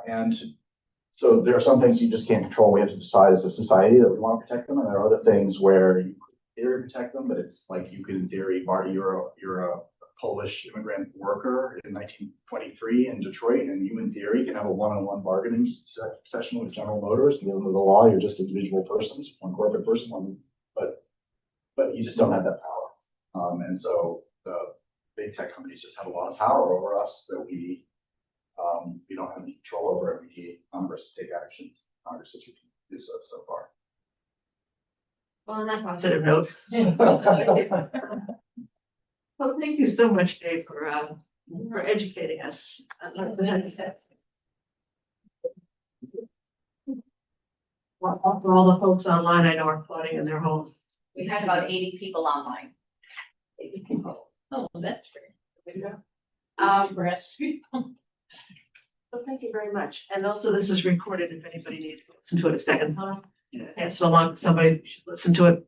S2: And so there are some things you just can't control. We have to decide as a society that we want to protect them, and there are other things where you could in theory protect them, but it's like you could in theory, Marty, you're a Polish immigrant worker in 1923 in Detroit, and you in theory can have a one-on-one bargaining session with General Motors. Dealing with the law, you're just individual persons, one corporate person, but you just don't have that power. And so the big tech companies just have a lot of power over us that we don't have any control over, and we need Congress to take action. Congress has refused to do so far.
S1: Well, on that positive note. Well, thank you so much, Dave, for educating us. Well, for all the folks online, I know are plotting in their homes.
S8: We had about 80 people online.
S6: Oh, that's great.
S8: Rest.
S1: So thank you very much. And also, this is recorded if anybody needs to listen to it a second time. Pass it along to somebody who should listen to it.